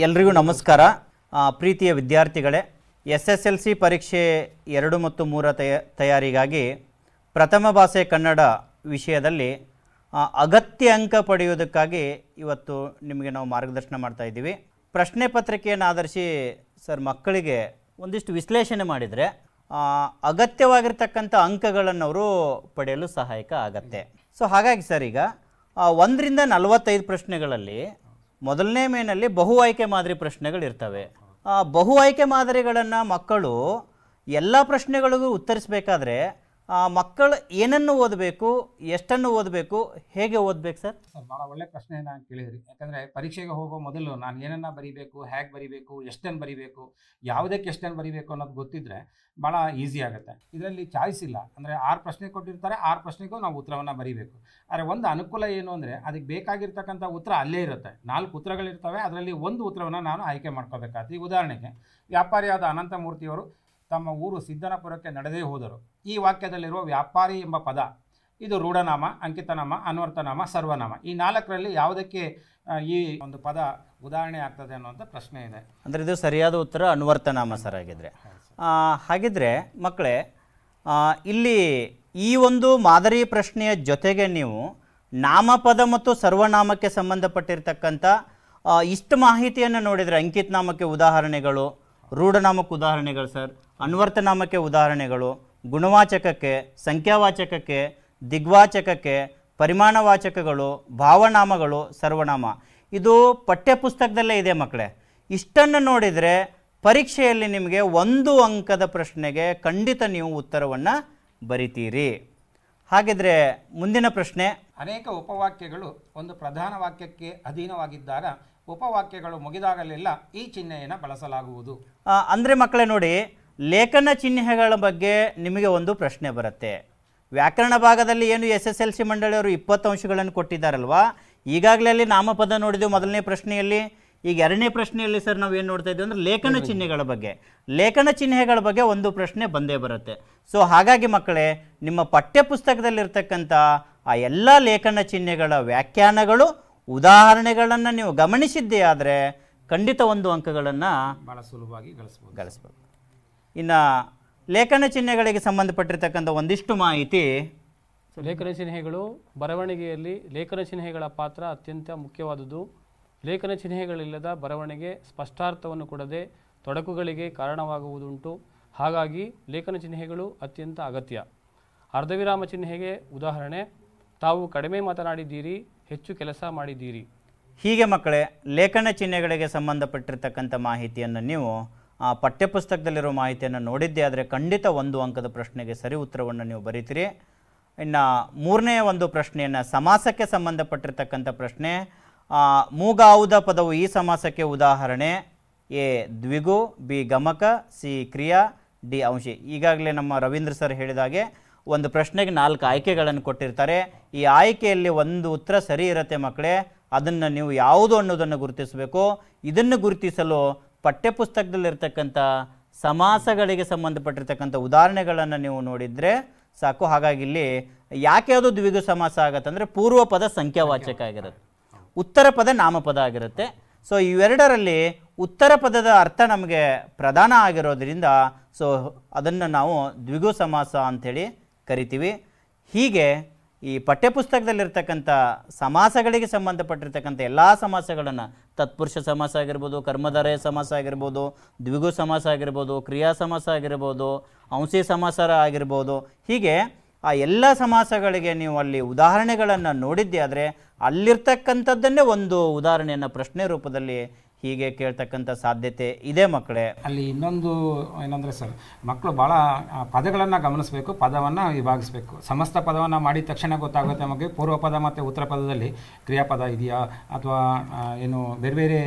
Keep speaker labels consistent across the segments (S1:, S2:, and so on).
S1: ಎಲ್ರಿಗೂ ನಮಸ್ಕಾರ. ಪ್ರೀತಿಯ ವಿದ್ಯಾರ್ಥಿಗಳೇ, SSLC ಪರೀಕ್ಷೆ 2 ಮತ್ತು 3 ತಯಾರಿಗಾಗಿ ಪ್ರಥಮ ಭಾಷೆ ಕನ್ನಡ ವಿಷಯದಲ್ಲಿ ಅಗತ್ಯ ಅಂಕ ಪಡೆಯುವುದಕ್ಕಾಗಿ ಇವತ್ತು ನಿಮಗೆ ನಾವು ಮಾರ್ಗದರ್ಶನ ಮಾಡ್ತಾ ಇದ್ದೀವಿ. ಪ್ರಶ್ನೆ ಪತ್ರಿಕೆಯನ್ನು ಆಧರಿಸಿ ಸರ್ ಮಕ್ಕಳಿಗೆ ಒಂದಿಷ್ಟು ವಿಶ್ಲೇಷಣೆ ಮಾಡಿದರೆ ಅಗತ್ಯವಾಗಿರ್ತಕ್ಕಂಥ ಅಂಕಗಳನ್ನು ಅವರು ಪಡೆಯಲು ಸಹಾಯಕ ಆಗತ್ತೆ. ಸೊ ಹಾಗಾಗಿ ಸರ್ ಈಗ 1 ರಿಂದ 45 ಪ್ರಶ್ನೆಗಳಲ್ಲಿ ಮೊದಲನೇ ಮೇನಲ್ಲಿ ಬಹು ಆಯ್ಕೆ ಮಾದರಿ ಪ್ರಶ್ನೆಗಳಿರ್ತವೆ. ಬಹು ಆಯ್ಕೆ ಮಾದರಿಗಳನ್ನು ಮಕ್ಕಳು ಎಲ್ಲ ಪ್ರಶ್ನೆಗಳಿಗೂ ಉತ್ತರಿಸಬೇಕಾದ್ರೆ ಮಕ್ಕಳು ಏನನ್ನು ಓದಬೇಕು, ಎಷ್ಟನ್ನು ಓದಬೇಕು, ಹೇಗೆ ಓದಬೇಕು ಸರ್?
S2: ಭಾಳ ಒಳ್ಳೆ ಪ್ರಶ್ನೆಯನ್ನು ಕೇಳಿದ್ರಿ. ಯಾಕಂದರೆ ಪರೀಕ್ಷೆಗೆ ಹೋಗೋ ಮೊದಲು ನಾನು ಏನನ್ನು ಬರೀಬೇಕು, ಹೇಗೆ ಬರೀಬೇಕು, ಎಷ್ಟನ್ನು ಬರೀಬೇಕು, ಯಾವುದಕ್ಕೆ ಎಷ್ಟನ್ನು ಬರೀಬೇಕು ಅನ್ನೋದು ಗೊತ್ತಿದ್ದರೆ ಭಾಳ ಈಸಿ ಆಗುತ್ತೆ. ಇದರಲ್ಲಿ ಚಾಯ್ಸ್ ಇಲ್ಲ. ಅಂದರೆ 6 ಪ್ರಶ್ನೆ ಕೊಟ್ಟಿರ್ತಾರೆ, 6 ಪ್ರಶ್ನೆಗೂ ನಾವು ಉತ್ತರವನ್ನು ಬರೀಬೇಕು. ಆದರೆ ಒಂದು ಅನುಕೂಲ ಏನು ಅಂದರೆ ಅದಕ್ಕೆ ಬೇಕಾಗಿರ್ತಕ್ಕಂಥ ಉತ್ತರ ಅಲ್ಲೇ ಇರುತ್ತೆ. 4 ಉತ್ತರಗಳಿರ್ತವೆ, ಅದರಲ್ಲಿ ಒಂದು ಉತ್ತರವನ್ನು ನಾನು ಆಯ್ಕೆ ಮಾಡ್ಕೋಬೇಕಾಗ್ತದೆ. ಈ ಉದಾಹರಣೆಗೆ ವ್ಯಾಪಾರಿಯಾದ ಅನಂತಮೂರ್ತಿಯವರು ತಮ್ಮ ಊರು ಸಿದ್ದನಪುರಕ್ಕೆ ನಡೆದೇ ಹೋದರು. ಈ ವಾಕ್ಯದಲ್ಲಿರುವ ವ್ಯಾಪಾರಿ ಎಂಬ ಪದ ಇದು ರೂಢನಾಮ, ಅಂಕಿತನಾಮ, ಅನ್ವರ್ಥನಾಮ, ಸರ್ವನಾಮ. ಈ 4ರಲ್ಲಿ ಯಾವುದಕ್ಕೆ ಈ ಒಂದು ಪದ ಉದಾಹರಣೆ ಆಗ್ತದೆ ಅನ್ನುವಂಥ ಪ್ರಶ್ನೆ ಇದೆ.
S1: ಅಂದರೆ ಇದು ಸರಿಯಾದ ಉತ್ತರ ಅನ್ವರ್ಥನಾಮ ಸರ್. ಹಾಗಿದ್ರೆ ಮಕ್ಕಳೇ, ಇಲ್ಲಿ ಈ ಒಂದು ಮಾದರಿ ಪ್ರಶ್ನೆಯ ಜೊತೆಗೆ ನೀವು ನಾಮಪದ ಮತ್ತು ಸರ್ವನಾಮಕ್ಕೆ ಸಂಬಂಧಪಟ್ಟಿರ್ತಕ್ಕಂಥ ಇಷ್ಟು ಮಾಹಿತಿಯನ್ನು ನೋಡಿದರೆ ಅಂಕಿತ ನಾಮಕ್ಕೆ ಉದಾಹರಣೆಗಳು, ರೂಢನಾಮಕ್ಕೆ ಉದಾಹರಣೆಗಳು ಸರ್, ಅನ್ವರ್ಥನಾಮಕ್ಕೆ ಉದಾಹರಣೆಗಳು, ಗುಣವಾಚಕಕ್ಕೆ, ಸಂಖ್ಯಾವಾಚಕಕ್ಕೆ, ದಿಗ್ವಾಚಕಕ್ಕೆ, ಪರಿಮಾಣವಾಚಕಗಳು, ಭಾವನಾಮಗಳು, ಸರ್ವನಾಮ, ಇದು ಪಠ್ಯಪುಸ್ತಕದಲ್ಲೇ ಇದೆ ಮಕ್ಕಳೇ. ಇಷ್ಟನ್ನು ನೋಡಿದರೆ ಪರೀಕ್ಷೆಯಲ್ಲಿ ನಿಮಗೆ 1 ಅಂಕದ ಪ್ರಶ್ನೆಗೆ ಖಂಡಿತ ನೀವು ಉತ್ತರವನ್ನು ಬರಿತೀರಿ. ಹಾಗಿದ್ರೆ ಮುಂದಿನ ಪ್ರಶ್ನೆ,
S2: ಅನೇಕ ಉಪವಾಕ್ಯಗಳು ಒಂದು ಪ್ರಧಾನ ವಾಕ್ಯಕ್ಕೆ ಅಧೀನವಾಗಿದ್ದಾಗ ಉಪವಾಕ್ಯಗಳು ಮುಗಿದಾಗಲೆಲ್ಲ ಈ ಚಿಹ್ನೆಯನ್ನು ಬಳಸಲಾಗುವುದು.
S1: ಅಂದರೆ ಮಕ್ಕಳೇ ನೋಡಿ, ಲೇಖನ ಚಿಹ್ನೆಗಳ ಬಗ್ಗೆ ನಿಮಗೆ ಒಂದು ಪ್ರಶ್ನೆ ಬರುತ್ತೆ. ವ್ಯಾಕರಣ ಭಾಗದಲ್ಲಿ ಏನು SSLC ಮಂಡಳಿಯವರು 20 ಅಂಶಗಳನ್ನು ಕೊಟ್ಟಿದ್ದಾರಲ್ವಾ, ಈಗಾಗಲೇ ಅಲ್ಲಿ ನಾಮಪದ ನೋಡಿದೆವು ಮೊದಲನೇ ಪ್ರಶ್ನೆಯಲ್ಲಿ. ಈಗ 2ನೇ ಪ್ರಶ್ನೆಯಲ್ಲಿ ಸರ್ ನಾವು ಏನು ನೋಡ್ತಾ ಇದ್ದೀವಿ ಅಂದರೆ ಲೇಖನ ಚಿಹ್ನೆಗಳ ಬಗ್ಗೆ. ಲೇಖನ ಚಿಹ್ನೆಗಳ ಬಗ್ಗೆ ಒಂದು ಪ್ರಶ್ನೆ ಬಂದೇ ಬರುತ್ತೆ. ಸೊ ಹಾಗಾಗಿ ಮಕ್ಕಳೇ, ನಿಮ್ಮ ಪಠ್ಯಪುಸ್ತಕದಲ್ಲಿರ್ತಕ್ಕಂಥ ಆ ಎಲ್ಲ ಲೇಖನ ಚಿಹ್ನೆಗಳ ವ್ಯಾಖ್ಯಾನಗಳು, ಉದಾಹರಣೆಗಳನ್ನು ನೀವು ಗಮನಿಸಿದ್ದೇ ಆದರೆ ಖಂಡಿತ 1 ಅಂಕಗಳನ್ನು
S2: ಭಾಳ ಸುಲಭವಾಗಿ
S1: ಗಳಿಸ್ಬೋದು. ಇನ್ನು ಲೇಖನ ಚಿಹ್ನೆಗಳಿಗೆ ಸಂಬಂಧಪಟ್ಟಿರ್ತಕ್ಕಂಥ ಒಂದಿಷ್ಟು ಮಾಹಿತಿ.
S3: ಲೇಖನ ಚಿಹ್ನೆಗಳು ಬರವಣಿಗೆಯಲ್ಲಿ ಲೇಖನ ಚಿಹ್ನೆಗಳ ಪಾತ್ರ ಅತ್ಯಂತ ಮುಖ್ಯವಾದುದು. ಲೇಖನ ಚಿಹ್ನೆಗಳಿಲ್ಲದ ಬರವಣಿಗೆ ಸ್ಪಷ್ಟಾರ್ಥವನ್ನು ಕೊಡದೆ ತೊಡಕುಗಳಿಗೆ ಕಾರಣವಾಗುವುದುಂಟು. ಹಾಗಾಗಿ ಲೇಖನ ಚಿಹ್ನೆಗಳು ಅತ್ಯಂತ ಅಗತ್ಯ. ಅರ್ಧವಿರಾಮ ಚಿಹ್ನೆಗೆ ಉದಾಹರಣೆ, ತಾವು ಕಡಿಮೆ ಮಾತನಾಡಿದ್ದೀರಿ, ಹೆಚ್ಚು ಕೆಲಸ ಮಾಡಿದ್ದೀರಿ.
S1: ಹೀಗೆ ಮಕ್ಕಳೇ, ಲೇಖನ ಚಿಹ್ನೆಗಳಿಗೆ ಸಂಬಂಧಪಟ್ಟಿರ್ತಕ್ಕಂಥ ಮಾಹಿತಿಯನ್ನು ನೀವು ಪಠ್ಯಪುಸ್ತಕದಲ್ಲಿರೋ ಮಾಹಿತಿಯನ್ನು ನೋಡಿದ್ದೇ ಆದರೆ ಖಂಡಿತ 1 ಅಂಕದ ಪ್ರಶ್ನೆಗೆ ಸರಿ ಉತ್ತರವನ್ನು ನೀವು ಬರೀತೀರಿ. ಇನ್ನು 3ನೇ ಒಂದು ಪ್ರಶ್ನೆಯನ್ನು, ಸಮಾಸಕ್ಕೆ ಸಂಬಂಧಪಟ್ಟಿರ್ತಕ್ಕಂಥ ಪ್ರಶ್ನೆ. ಮೂಗಾವುದ ಪದವು ಈ ಸಮಾಸಕ್ಕೆ ಉದಾಹರಣೆ? ಎ ದ್ವಿಗು, ಬಿ ಗಮಕ, ಸಿ ಕ್ರಿಯಾ, ಡಿ ಅಂಶಿ. ಈಗಾಗಲೇ ನಮ್ಮ ರವೀಂದ್ರ ಸರ್ ಹೇಳಿದಾಗೆ ಒಂದು ಪ್ರಶ್ನೆಗೆ 4 ಆಯ್ಕೆಗಳನ್ನು ಕೊಟ್ಟಿರ್ತಾರೆ. ಈ ಆಯ್ಕೆಯಲ್ಲಿ ಒಂದು ಉತ್ತರ ಸರಿ ಇರುತ್ತೆ ಮಕ್ಕಳೇ. ಅದನ್ನು ನೀವು ಯಾವುದು ಅನ್ನೋದನ್ನು ಗುರುತಿಸಬೇಕು. ಇದನ್ನು ಗುರುತಿಸಲು ಪಠ್ಯಪುಸ್ತಕದಲ್ಲಿರ್ತಕ್ಕಂಥ ಸಮಾಸಗಳಿಗೆ ಸಂಬಂಧಪಟ್ಟಿರ್ತಕ್ಕಂಥ ಉದಾಹರಣೆಗಳನ್ನು ನೀವು ನೋಡಿದರೆ ಸಾಕು. ಹಾಗಾಗಿ ಇಲ್ಲಿ ಯಾಕೆ ಅದು ದ್ವಿಗು ಸಮಾಸ ಆಗುತ್ತೆ ಅಂದರೆ ಪೂರ್ವ ಪದ ಸಂಖ್ಯಾವಾಚಕ ಆಗಿರುತ್ತೆ, ಉತ್ತರ ಪದ ನಾಮಪದ ಆಗಿರುತ್ತೆ. ಸೊ ಇವೆರಡರಲ್ಲಿ ಉತ್ತರ ಪದದ ಅರ್ಥ ನಮಗೆ ಪ್ರಧಾನ ಆಗಿರೋದ್ರಿಂದ ಸೊ ಅದನ್ನು ನಾವು ದ್ವಿಗು ಸಮಾಸ ಅಂಥೇಳಿ ಕರಿತೀವಿ. ಹೀಗೆ ಈ ಪಠ್ಯಪುಸ್ತಕದಲ್ಲಿರ್ತಕ್ಕಂಥ ಸಮಾಸಗಳಿಗೆ ಸಂಬಂಧಪಟ್ಟಿರ್ತಕ್ಕಂಥ ಎಲ್ಲ ಸಮಾಸಗಳನ್ನು, ತತ್ಪುರುಷ ಸಮಾಸ ಆಗಿರ್ಬೋದು, ಕರ್ಮಧಾರಯ ಸಮಾಸ ಆಗಿರ್ಬೋದು, ದ್ವಿಗು ಸಮಾಸ ಆಗಿರ್ಬೋದು, ಕ್ರಿಯಾ ಸಮಾಸ ಆಗಿರ್ಬೋದು, ಅಂಶಿ ಸಮಾಸ ಆಗಿರ್ಬೋದು, ಹೀಗೆ ಆ ಎಲ್ಲ ಸಮಾಸಗಳಿಗೆ ನೀವು ಅಲ್ಲಿ ಉದಾಹರಣೆಗಳನ್ನು ನೋಡಿದ್ದೇ ಆದರೆ ಅಲ್ಲಿರ್ತಕ್ಕಂಥದ್ದನ್ನೇ ಒಂದು ಉದಾಹರಣೆಯನ್ನು ಪ್ರಶ್ನೆ ರೂಪದಲ್ಲಿ ಹೀಗೆ ಕೇಳ್ತಕ್ಕಂಥ ಸಾಧ್ಯತೆ ಇದೆ ಮಕ್ಕಳೇ.
S2: ಅಲ್ಲಿ ಇನ್ನೊಂದು ಏನಂದರೆ ಸರ್, ಮಕ್ಕಳು ಭಾಳ ಪದಗಳನ್ನು ಗಮನಿಸಬೇಕು, ಪದವನ್ನು ವಿಭಾಗಿಸಬೇಕು. ಸಮಸ್ತ ಪದವನ್ನು ಮಾಡಿದ ತಕ್ಷಣ ಗೊತ್ತಾಗುತ್ತೆ ನಮಗೆ ಪೂರ್ವ ಪದ ಮತ್ತು ಉತ್ತರ ಪದದಲ್ಲಿ ಕ್ರಿಯಾಪದ ಇದೆಯಾ ಅಥವಾ ಏನು ಬೇರೆ ಬೇರೆ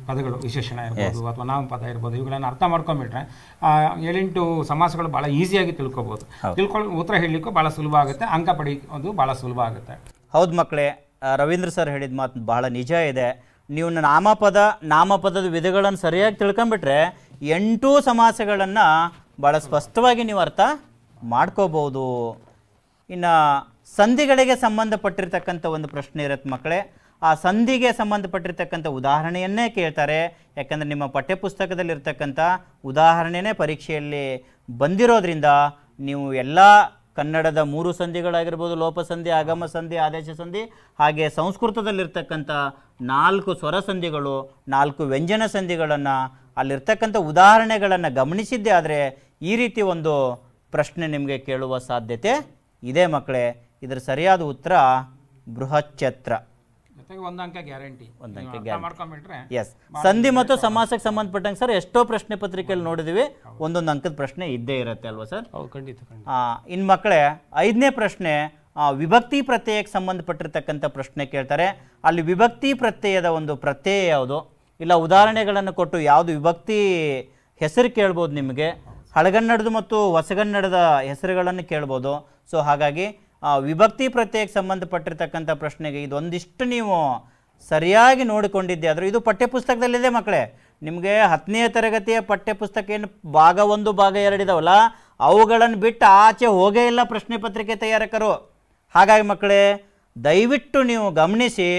S2: ಪದಗಳು, ವಿಶೇಷಣ ಇರ್ಬೋದು ಅಥವಾ ನಾಮಪದ ಇರ್ಬೋದು, ಇವುಗಳನ್ನು ಅರ್ಥ ಮಾಡ್ಕೊಂಡ್ಬಿಟ್ರೆ 7-8 ಸಮಾಸಗಳು ಭಾಳ ಈಸಿಯಾಗಿ ತಿಳ್ಕೊಬೋದು. ಉತ್ತರ ಹೇಳಲಿಕ್ಕೂ ಭಾಳ ಸುಲಭ ಆಗುತ್ತೆ, ಅಂಕ ಪಡೆಯೋದು ಭಾಳ ಸುಲಭ ಆಗುತ್ತೆ.
S1: ಹೌದು ಮಕ್ಕಳೇ, ರವೀಂದ್ರ ಸರ್ ಹೇಳಿದ ಮಾತು ಭಾಳ ನಿಜ ಇದೆ. ನೀವು ನಾಮಪದದ ವಿಧಗಳನ್ನು ಸರಿಯಾಗಿ ತಿಳ್ಕೊಂಬಿಟ್ರೆ 8 ಸಮಾಸಗಳನ್ನು ಭಾಳ ಸ್ಪಷ್ಟವಾಗಿ ನೀವು ಅರ್ಥ ಮಾಡ್ಕೋಬೋದು. ಇನ್ನು ಸಂಧಿಗಳಿಗೆ ಸಂಬಂಧಪಟ್ಟಿರ್ತಕ್ಕಂಥ ಒಂದು ಪ್ರಶ್ನೆ ಇರುತ್ತೆ ಮಕ್ಕಳೇ. ಆ ಸಂಧಿಗೆ ಸಂಬಂಧಪಟ್ಟಿರ್ತಕ್ಕಂಥ ಉದಾಹರಣೆಯನ್ನೇ ಕೇಳ್ತಾರೆ. ಯಾಕಂದರೆ ನಿಮ್ಮ ಪಠ್ಯಪುಸ್ತಕದಲ್ಲಿರ್ತಕ್ಕಂಥ ಉದಾಹರಣೆನೇ ಪರೀಕ್ಷೆಯಲ್ಲಿ ಬಂದಿರೋದ್ರಿಂದ ನೀವು ಎಲ್ಲ ಕನ್ನಡದ 3 ಸಂಧಿಗಳಾಗಿರ್ಬೋದು, ಲೋಪಸಂಧಿ, ಆಗಮ ಸಂಧಿ, ಆದೇಶ ಸಂಧಿ, ಹಾಗೆ ಸಂಸ್ಕೃತದಲ್ಲಿರ್ತಕ್ಕಂಥ 4 ಸ್ವರ ಸಂಧಿಗಳು, 4 ವ್ಯಂಜನ ಸಂಧಿಗಳನ್ನು, ಅಲ್ಲಿರ್ತಕ್ಕಂಥ ಉದಾಹರಣೆಗಳನ್ನು ಗಮನಿಸಿದ್ದೇ ಆದರೆ ಈ ರೀತಿ ಒಂದು ಪ್ರಶ್ನೆ ನಿಮಗೆ ಕೇಳುವ ಸಾಧ್ಯತೆ ಇದೆ ಮಕ್ಕಳೇ. ಇದರ ಸರಿಯಾದ ಉತ್ತರ ಬೃಹಚ್ಛತ್ರ.
S2: ಒಂದು ಅಂಕ ಗ್ಯಾರಂಟಿ. ಮಾಡ್ಕೊಂಡ್ಬಿಟ್ರೆ
S1: ಎಸ್, ಸಂಧಿ ಮತ್ತು ಸಮಾಸಕ್ಕೆ ಸಂಬಂಧಪಟ್ಟಂಗೆ ಸರ್ ಎಷ್ಟೋ ಪ್ರಶ್ನೆ ಪತ್ರಿಕೆಯಲ್ಲಿ ನೋಡಿದ್ವಿ, ಒಂದೊಂದು ಅಂಕದ ಪ್ರಶ್ನೆ ಇದ್ದೇ ಇರುತ್ತೆ ಅಲ್ವಾ ಸರ್?
S3: ಖಂಡಿತ.
S1: ಇನ್ನು ಮಕ್ಕಳೇ 5ನೇ ಪ್ರಶ್ನೆ ವಿಭಕ್ತಿ ಪ್ರತ್ಯಯಕ್ಕೆ ಸಂಬಂಧಪಟ್ಟಿರ್ತಕ್ಕಂಥ ಪ್ರಶ್ನೆ ಕೇಳ್ತಾರೆ. ಅಲ್ಲಿ ವಿಭಕ್ತಿ ಪ್ರತ್ಯಯದ ಒಂದು ಪ್ರತ್ಯಯ ಯಾವುದು, ಇಲ್ಲ ಉದಾಹರಣೆಗಳನ್ನು ಕೊಟ್ಟು ಯಾವುದು ವಿಭಕ್ತಿ ಹೆಸರು ಕೇಳ್ಬೋದು ನಿಮಗೆ. ಹಳಗನ್ನಡದ ಮತ್ತು ಹೊಸಗನ್ನಡದ ಹೆಸರುಗಳನ್ನು ಕೇಳ್ಬೋದು. ಸೊ ಹಾಗಾಗಿ ವಿಭಕ್ತಿ ಪ್ರತ್ಯಯಕ್ಕೆ ಸಂಬಂಧಪಟ್ಟಿರ್ತಕ್ಕಂಥ ಪ್ರಶ್ನೆಗೆ ಇದೊಂದಿಷ್ಟು ನೀವು ಸರಿಯಾಗಿ ನೋಡಿಕೊಂಡಿದ್ದೆ ಆದರೆ ಇದು ಪಠ್ಯಪುಸ್ತಕದಲ್ಲಿದೆ ಮಕ್ಕಳೇ. ನಿಮಗೆ 10ನೇ ತರಗತಿಯ ಪಠ್ಯಪುಸ್ತಕ ಏನು ಭಾಗ 1 ಭಾಗ 2 ಇದಾವಲ್ಲ, ಅವುಗಳನ್ನು ಬಿಟ್ಟು ಆಚೆ ಹೋಗೇ ಇಲ್ಲ ಪ್ರಶ್ನೆ ಪತ್ರಿಕೆ ತಯಾರಕರು. ಹಾಗಾಗಿ ಮಕ್ಕಳೇ ದಯವಿಟ್ಟು ನೀವು ಗಮನಿಸಿ,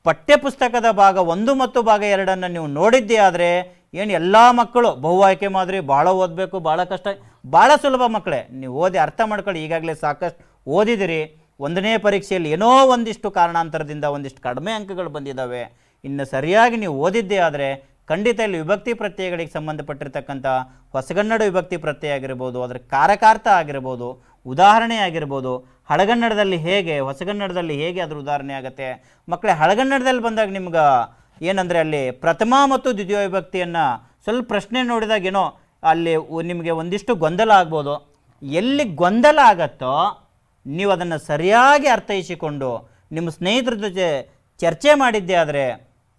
S1: ಪಠ್ಯಪುಸ್ತಕದ ಭಾಗ 1 ಮತ್ತು ಭಾಗ 2 ನೀವು ನೋಡಿದ್ದೇ ಆದರೆ ಏನು ಎಲ್ಲ ಮಕ್ಕಳು ಬಹು ಆಯ್ಕೆ ಮಾದರಿ ಭಾಳ ಓದಬೇಕು, ಭಾಳ ಕಷ್ಟ, ಭಾಳ ಸುಲಭ ಮಕ್ಕಳೇ. ನೀವು ಓದಿ ಅರ್ಥ ಮಾಡ್ಕೊಳ್ಳಿ. ಈಗಾಗಲೇ ಸಾಕಷ್ಟು ಓದಿದಿರಿ. 1ನೇ ಪರೀಕ್ಷೆಯಲ್ಲಿ ಏನೋ ಒಂದಿಷ್ಟು ಕಾರಣಾಂತರದಿಂದ ಒಂದಿಷ್ಟು ಕಡಿಮೆ ಅಂಕಗಳು ಬಂದಿದ್ದಾವೆ. ಇನ್ನು ಸರಿಯಾಗಿ ನೀವು ಓದಿದ್ದೇ ಆದರೆ ಖಂಡಿತ ಇಲ್ಲಿ ವಿಭಕ್ತಿ ಪ್ರತ್ಯಯಗಳಿಗೆ ಸಂಬಂಧಪಟ್ಟಿರ್ತಕ್ಕಂಥ ಹೊಸಗನ್ನಡ ವಿಭಕ್ತಿ ಪ್ರತ್ಯಯ ಆಗಿರ್ಬೋದು, ಅದರ ಕಾರಕಾರ್ಥ ಆಗಿರ್ಬೋದು, ಉದಾಹರಣೆ ಆಗಿರ್ಬೋದು, ಹಳಗನ್ನಡದಲ್ಲಿ ಹೇಗೆ, ಹೊಸಗನ್ನಡದಲ್ಲಿ ಹೇಗೆ ಅದರ ಉದಾಹರಣೆ ಆಗುತ್ತೆ ಮಕ್ಕಳೇ. ಹಳಗನ್ನಡದಲ್ಲಿ ಬಂದಾಗ ನಿಮ್ಗೆ ಏನಂದರೆ ಅಲ್ಲಿ ಪ್ರಥಮ ಮತ್ತು ದ್ವಿತೀಯ ವಿಭಕ್ತಿಯನ್ನು ಸ್ವಲ್ಪ ಪ್ರಶ್ನೆ ನೋಡಿದಾಗ ಏನೋ ಅಲ್ಲಿ ನಿಮಗೆ ಒಂದಿಷ್ಟು ಗೊಂದಲ ಆಗ್ಬೋದು. ಎಲ್ಲಿ ಗೊಂದಲ ಆಗತ್ತೋ ನೀವು ಅದನ್ನು ಸರಿಯಾಗಿ ಅರ್ಥೈಸಿಕೊಂಡು ನಿಮ್ಮ ಸ್ನೇಹಿತರ ಜೊತೆ ಚರ್ಚೆ ಮಾಡಿದ್ದೇ ಆದರೆ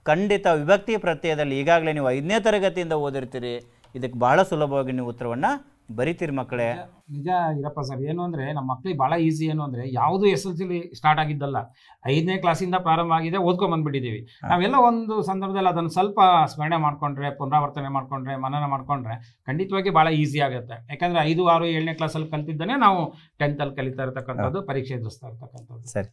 S1: ಖಂಡಿತ ವಿಭಕ್ತಿ ಪ್ರತ್ಯಯದಲ್ಲಿ ಈಗಾಗಲೇ ನೀವು 5ನೇ ತರಗತಿಯಿಂದ ಓದಿರ್ತೀರಿ, ಇದಕ್ಕೆ ಬಹಳ ಸುಲಭವಾಗಿ ನೀವು ಉತ್ತರವನ್ನು ಬರಿತೀರಿ ಮಕ್ಕಳೇ.
S2: ನಿಜ ಇರಪ್ಪ ಸರ್. ಏನು ಅಂದರೆ ನಮ್ಮ ಮಕ್ಕಳಿಗೆ ಭಾಳ ಈಸಿ. ಏನು ಅಂದರೆ ಯಾವುದು SLC ಸ್ಟಾರ್ಟ್ ಆಗಿದ್ದಲ್ಲ, 5ನೇ ಕ್ಲಾಸಿಂದ ಪ್ರಾರಂಭ ಆಗಿದೆ, ಓದ್ಕೊಂಡ್ಬಂದ್ಬಿಟ್ಟಿದ್ದೀವಿ. ನಾವೆಲ್ಲ ಒಂದು ಸಂದರ್ಭದಲ್ಲಿ ಅದನ್ನು ಸ್ವಲ್ಪ ಸ್ಮರಣೆ ಮಾಡಿಕೊಂಡ್ರೆ, ಪುನರಾವರ್ತನೆ ಮಾಡಿಕೊಂಡ್ರೆ, ಮನನ ಮಾಡಿಕೊಂಡ್ರೆ ಖಂಡಿತವಾಗಿ ಭಾಳ ಈಸಿ ಆಗುತ್ತೆ. ಯಾಕಂದರೆ 5, 6, 7ನೇ ಕ್ಲಾಸಲ್ಲಿ ಕಲ್ತಿದ್ದಾನೆ ನಾವು 10th ಕಲಿತಾ ಇರ್ತಕ್ಕಂಥದ್ದು, ಪರೀಕ್ಷೆ ಎದುರಿಸ್ತಾ ಇರ್ತಕ್ಕಂಥದ್ದು.
S1: ಸರಿ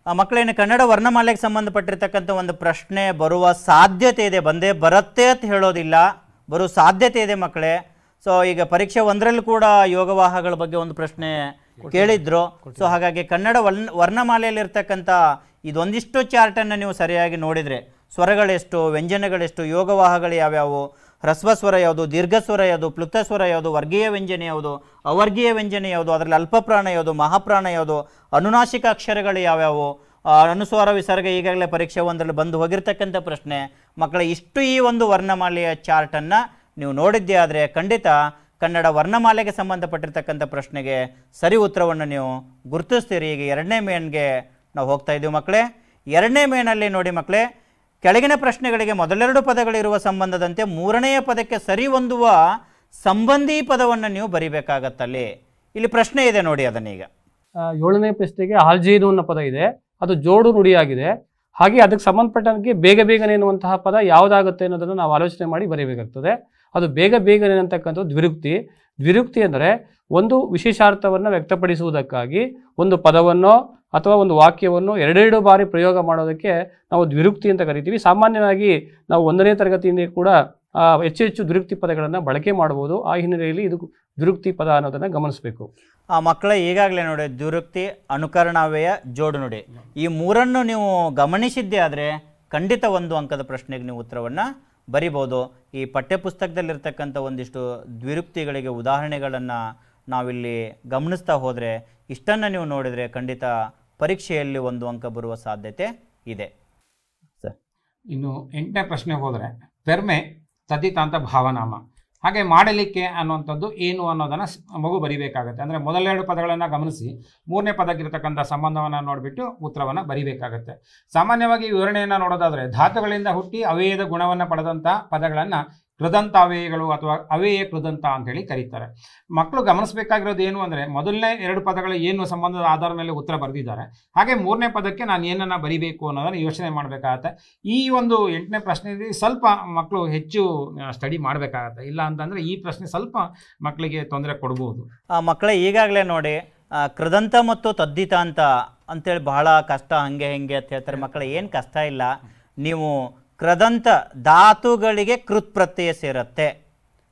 S1: ಮಕ್ಕಳೇನು ಕನ್ನಡ ವರ್ಣಮಾಲೆಗೆ ಸಂಬಂಧಪಟ್ಟಿರ್ತಕ್ಕಂಥ ಒಂದು ಪ್ರಶ್ನೆ ಬರುವ ಸಾಧ್ಯತೆ ಇದೆ. ಬಂದೇ ಬರುತ್ತೆ ಅಂತ ಹೇಳೋದಿಲ್ಲ, ಬರೋ ಸಾಧ್ಯತೆ ಇದೆ ಮಕ್ಕಳೇ. ಸೊ ಈಗ ಪರೀಕ್ಷೆ 1ರಲ್ಲಿ ಕೂಡ ಯೋಗವಾಹಗಳ ಬಗ್ಗೆ ಒಂದು ಪ್ರಶ್ನೆ ಕೇಳಿದ್ರು. ಸೊ ಹಾಗಾಗಿ ಕನ್ನಡ ವರ್ಣಮಾಲೆಯಲ್ಲಿರ್ತಕ್ಕಂಥ ಇದೊಂದಿಷ್ಟು ಚಾರ್ಟನ್ನು ನೀವು ಸರಿಯಾಗಿ ನೋಡಿದರೆ ಸ್ವರಗಳೆಷ್ಟು, ವ್ಯಂಜನಗಳೆಷ್ಟು, ಯೋಗವಾಹಗಳು ಯಾವ್ಯಾವು, ಹ್ರಸ್ವಸ್ವರ ಯಾವುದು, ದೀರ್ಘಸ್ವರ ಯಾವುದು, ಪ್ಲುತಸ್ವರ ಯಾವುದು, ವರ್ಗೀಯ ವ್ಯಂಜನೆ ಯಾವುದು, ಅವರ್ಗೀಯ ವ್ಯಂಜನೆ ಯಾವುದು, ಅದರಲ್ಲಿ ಅಲ್ಪಪ್ರಾಣ ಯಾವುದು, ಮಹಾಪ್ರಾಣ ಯಾವುದು, ಅನುನಾಸಿಕ ಅಕ್ಷರಗಳು ಯಾವ್ಯಾವು, ಅನುಸ್ವಾರ ವಿಸರ್ಗ ಈಗಾಗಲೇ ಪರೀಕ್ಷೆ 1ರಲ್ಲಿ ಬಂದು ಹೋಗಿರ್ತಕ್ಕಂಥ ಪ್ರಶ್ನೆ ಮಕ್ಕಳ. ಇಷ್ಟು ಈ ಒಂದು ವರ್ಣಮಾಲೆಯ ಚಾರ್ಟನ್ನು ನೀವು ನೋಡಿದ್ದೇ ಆದರೆ ಖಂಡಿತ ಕನ್ನಡ ವರ್ಣಮಾಲೆಗೆ ಸಂಬಂಧಪಟ್ಟಿರ್ತಕ್ಕಂಥ ಪ್ರಶ್ನೆಗೆ ಸರಿ ಉತ್ತರವನ್ನು ನೀವು ಗುರುತಿಸ್ತೀರಿ. ಈಗ 2ನೇ ಮೇನ್ಗೆ ನಾವು ಹೋಗ್ತಾ ಇದ್ದೀವಿ ಮಕ್ಕಳೇ. 2ನೇ ಮೇನಲ್ಲಿ ನೋಡಿ ಮಕ್ಕಳೇ, ಕೆಳಗಿನ ಪ್ರಶ್ನೆಗಳಿಗೆ ಮೊದಲೆರಡು ಪದಗಳಿರುವ ಸಂಬಂಧದಂತೆ 3ನೆಯ ಪದಕ್ಕೆ ಸರಿ ಹೊಂದುವ ಸಂಬಂಧಿ ಪದವನ್ನು ನೀವು ಬರಿಬೇಕಾಗತ್ತಲ್ಲಿ. ಇಲ್ಲಿ ಪ್ರಶ್ನೆ ಇದೆ ನೋಡಿ ಅದನ್ನೀಗ.
S3: 7ನೇ ಪ್ರಶ್ನೆಗೆ ಆಲ್ಜೀನು ಅನ್ನೋ ಪದ ಇದೆ, ಅದು ಜೋಡು ನುಡಿಯಾಗಿದೆ. ಹಾಗೆ ಅದಕ್ಕೆ ಸಂಬಂಧಪಟ್ಟಂಗೆ ಬೇಗ ಬೇಗನೆ ಎನ್ನುವಂತಹ ಪದ ಯಾವುದಾಗುತ್ತೆ ಅನ್ನೋದನ್ನು ನಾವು ಆಲೋಚನೆ ಮಾಡಿ ಬರೀಬೇಕಾಗ್ತದೆ. ಅದು ಬೇಗ ಬೇಗನೆ ಅಂತಕ್ಕಂಥದ್ದು ದ್ವಿರುಕ್ತಿ. ದ್ವಿರುಕ್ತಿ ಅಂದರೆ ಒಂದು ವಿಶೇಷಾರ್ಥವನ್ನು ವ್ಯಕ್ತಪಡಿಸುವುದಕ್ಕಾಗಿ ಒಂದು ಪದವನ್ನು ಅಥವಾ ಒಂದು ವಾಕ್ಯವನ್ನು 2 ಬಾರಿ ಪ್ರಯೋಗ ಮಾಡೋದಕ್ಕೆ ನಾವು ದ್ವಿರುಕ್ತಿ ಅಂತ ಕರಿತೀವಿ. ಸಾಮಾನ್ಯವಾಗಿ ನಾವು 1ನೇ ತರಗತಿಯಿಂದ ಕೂಡ ಹೆಚ್ಚು ದ್ವಿರುಕ್ತಿ ಪದಗಳನ್ನು ಬಳಕೆ ಮಾಡ್ಬೋದು. ಆ ಹಿನ್ನೆಲೆಯಲ್ಲಿ ಇದು ದ್ವಿರುಕ್ತಿ ಪದ ಅನ್ನೋದನ್ನು ಗಮನಿಸಬೇಕು.
S1: ಆ ಮಕ್ಕಳೇ ಈಗಾಗಲೇ ನೋಡಿ, ದ್ವಿರುಕ್ತಿ, ಅನುಕರಣಾವ್ಯಯ, ಜೋಡು ನುಡಿ, ಈ 3ನ್ನು ನೀವು ಗಮನಿಸಿದ್ದೇ ಆದರೆ ಖಂಡಿತ 1 ಅಂಕದ ಪ್ರಶ್ನೆಗೆ ನೀವು ಉತ್ತರವನ್ನು ಬರಿಬೋದು. ಈ ಪಠ್ಯಪುಸ್ತಕದಲ್ಲಿರ್ತಕ್ಕಂಥ ಒಂದಿಷ್ಟು ದ್ವಿರುಕ್ತಿಗಳಿಗೆ ಉದಾಹರಣೆಗಳನ್ನು ನಾವಿಲ್ಲಿ ಗಮನಿಸ್ತಾ ಹೋದರೆ, ಇಷ್ಟನ್ನು ನೀವು ನೋಡಿದರೆ ಖಂಡಿತ ಪರೀಕ್ಷೆಯಲ್ಲಿ 1 ಅಂಕ ಬರುವ ಸಾಧ್ಯತೆ ಇದೆ ಸರ್.
S2: ಇನ್ನು 8ನೇ ಪ್ರಶ್ನೆ ಹೋದರೆ, ಪೆರ್ಮೆ ತದ್ದಿತಾಂತ ಭಾವನಾಮ. ಹಾಗೆ ಮಾಡಲಿಕ್ಕೆ ಅನ್ನುವಂಥದ್ದು ಏನು ಅನ್ನೋದನ್ನು ಮಗು ಬರಿಬೇಕಾಗತ್ತೆ. ಅಂದರೆ ಮೊದಲೆರಡು ಪದಗಳನ್ನು ಗಮನಿಸಿ 3ನೇ ಪದಕ್ಕಿರ್ತಕ್ಕಂಥ ಸಂಬಂಧವನ್ನು ನೋಡಿಬಿಟ್ಟು ಉತ್ತರವನ್ನು ಬರಿಬೇಕಾಗತ್ತೆ. ಸಾಮಾನ್ಯವಾಗಿ ವಿವರಣೆಯನ್ನು ನೋಡೋದಾದರೆ, ಧಾತುಗಳಿಂದ ಹುಟ್ಟಿ ಅವ್ಯಯದ ಗುಣವನ್ನು ಪಡೆದಂಥ ಪದಗಳನ್ನು ಕೃದಂತ ಅವ್ಯಯಗಳು ಅಥವಾ ಅವ್ಯಯ ಕೃದಂತ ಅಂತೇಳಿ ಕರೀತಾರೆ. ಮಕ್ಕಳು ಗಮನಿಸಬೇಕಾಗಿರೋದು ಏನು ಅಂದರೆ, ಮೊದಲನೇ 2 ಪದಗಳ ಏನು ಸಂಬಂಧದ ಆಧಾರದ ಮೇಲೆ ಉತ್ತರ ಬರೆದಿದ್ದಾರೆ, ಹಾಗೆ 3ನೇ ಪದಕ್ಕೆ ನಾನು ಏನನ್ನು ಬರಿಬೇಕು ಅನ್ನೋದನ್ನು ಯೋಚನೆ ಮಾಡಬೇಕಾಗತ್ತೆ. ಈ ಒಂದು 8ನೇ ಪ್ರಶ್ನೆಯಲ್ಲಿ ಸ್ವಲ್ಪ ಮಕ್ಕಳು ಹೆಚ್ಚು ಸ್ಟಡಿ ಮಾಡಬೇಕಾಗತ್ತೆ. ಇಲ್ಲ ಅಂತಂದರೆ ಈ ಪ್ರಶ್ನೆ ಸ್ವಲ್ಪ ಮಕ್ಕಳಿಗೆ ತೊಂದರೆ ಕೊಡ್ಬೋದು.
S1: ಮಕ್ಕಳೇ ಈಗಾಗಲೇ ನೋಡಿ, ಕೃದಂತ ಮತ್ತು ತದ್ದಿತಾಂತ ಅಂತೇಳಿ ಬಹಳ ಕಷ್ಟ, ಹಂಗೆ ಹಿಂಗೆ ಅಂತ ಹೇಳ್ತಾರೆ. ಮಕ್ಕಳೇ ಏನು ಕಷ್ಟ ಇಲ್ಲ, ನೀವು ಕೃದಂತ ಧಾತುಗಳಿಗೆ ಕೃತ್ ಪ್ರತ್ಯಯ ಸೇರುತ್ತೆ.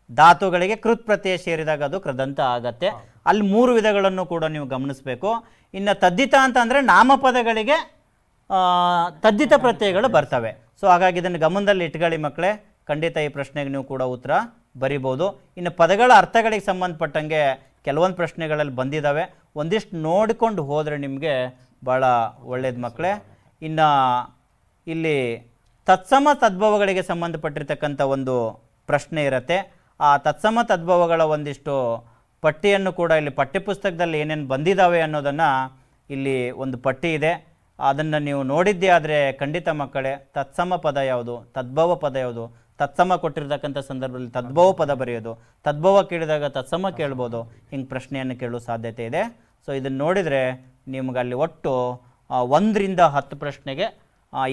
S1: ಧಾತುಗಳಿಗೆ ಕೃತ್ ಪ್ರತ್ಯಯ ಸೇರಿದಾಗ ಅದು ಕೃದಂತ ಆಗತ್ತೆ. ಅಲ್ಲಿ 3 ವಿಧಗಳನ್ನು ಕೂಡ ನೀವು ಗಮನಿಸಬೇಕು. ಇನ್ನು ತದ್ದಿತ ಅಂತ ಅಂದರೆ ನಾಮಪದಗಳಿಗೆ ತದ್ದಿತ ಪ್ರತ್ಯಯಗಳು ಬರ್ತವೆ. ಸೊ ಹಾಗಾಗಿ ಇದನ್ನು ಗಮನದಲ್ಲಿ ಇಟ್ಕೊಳ್ಳಿ ಮಕ್ಕಳೇ. ಖಂಡಿತ ಈ ಪ್ರಶ್ನೆಗೆ ನೀವು ಕೂಡ ಉತ್ತರ ಬರಿಬೋದು. ಇನ್ನು ಪದಗಳ ಅರ್ಥಗಳಿಗೆ ಸಂಬಂಧಪಟ್ಟಂಗೆ ಕೆಲವೊಂದು ಪ್ರಶ್ನೆಗಳಲ್ಲಿ ಬಂದಿದ್ದಾವೆ. ಒಂದಿಷ್ಟು ನೋಡಿಕೊಂಡು ಹೋದರೆ ನಿಮಗೆ ಭಾಳ ಒಳ್ಳೇದು ಮಕ್ಕಳೇ. ಇನ್ನು ಇಲ್ಲಿ ತತ್ಸಮ ತದ್ಭವಗಳಿಗೆ ಸಂಬಂಧಪಟ್ಟಿರ್ತಕ್ಕಂಥ ಒಂದು ಪ್ರಶ್ನೆ ಇರುತ್ತೆ. ಆ ತತ್ಸಮ ತದ್ಭವಗಳ ಒಂದಿಷ್ಟು ಪಟ್ಟಿಯನ್ನು ಕೂಡ ಇಲ್ಲಿ ಪಠ್ಯಪುಸ್ತಕದಲ್ಲಿ ಏನೇನು ಬಂದಿದ್ದಾವೆ ಅನ್ನೋದನ್ನು ಇಲ್ಲಿ ಒಂದು ಪಟ್ಟಿ ಇದೆ. ಅದನ್ನು ನೀವು ನೋಡಿದ್ದೇ ಆದರೆ ಖಂಡಿತ ಮಕ್ಕಳೇ ತತ್ಸಮ ಪದ ಯಾವುದು, ತದ್ಭವ ಪದ ಯಾವುದು, ತತ್ಸಮ ಕೊಟ್ಟಿರ್ತಕ್ಕಂಥ ಸಂದರ್ಭದಲ್ಲಿ ತದ್ಭವ ಪದ ಬರೆಯೋದು, ತದ್ಭವ ಕೇಳಿದಾಗ ತತ್ಸಮ ಕೇಳ್ಬೋದು, ಹಿಂಗೆ ಪ್ರಶ್ನೆಯನ್ನು ಕೇಳುವ ಸಾಧ್ಯತೆ ಇದೆ. ಸೊ ಇದನ್ನು ನೋಡಿದರೆ ನಿಮ್ಗೆ ಅಲ್ಲಿ ಒಟ್ಟು 1ರಿಂದ 10 ಪ್ರಶ್ನೆಗೆ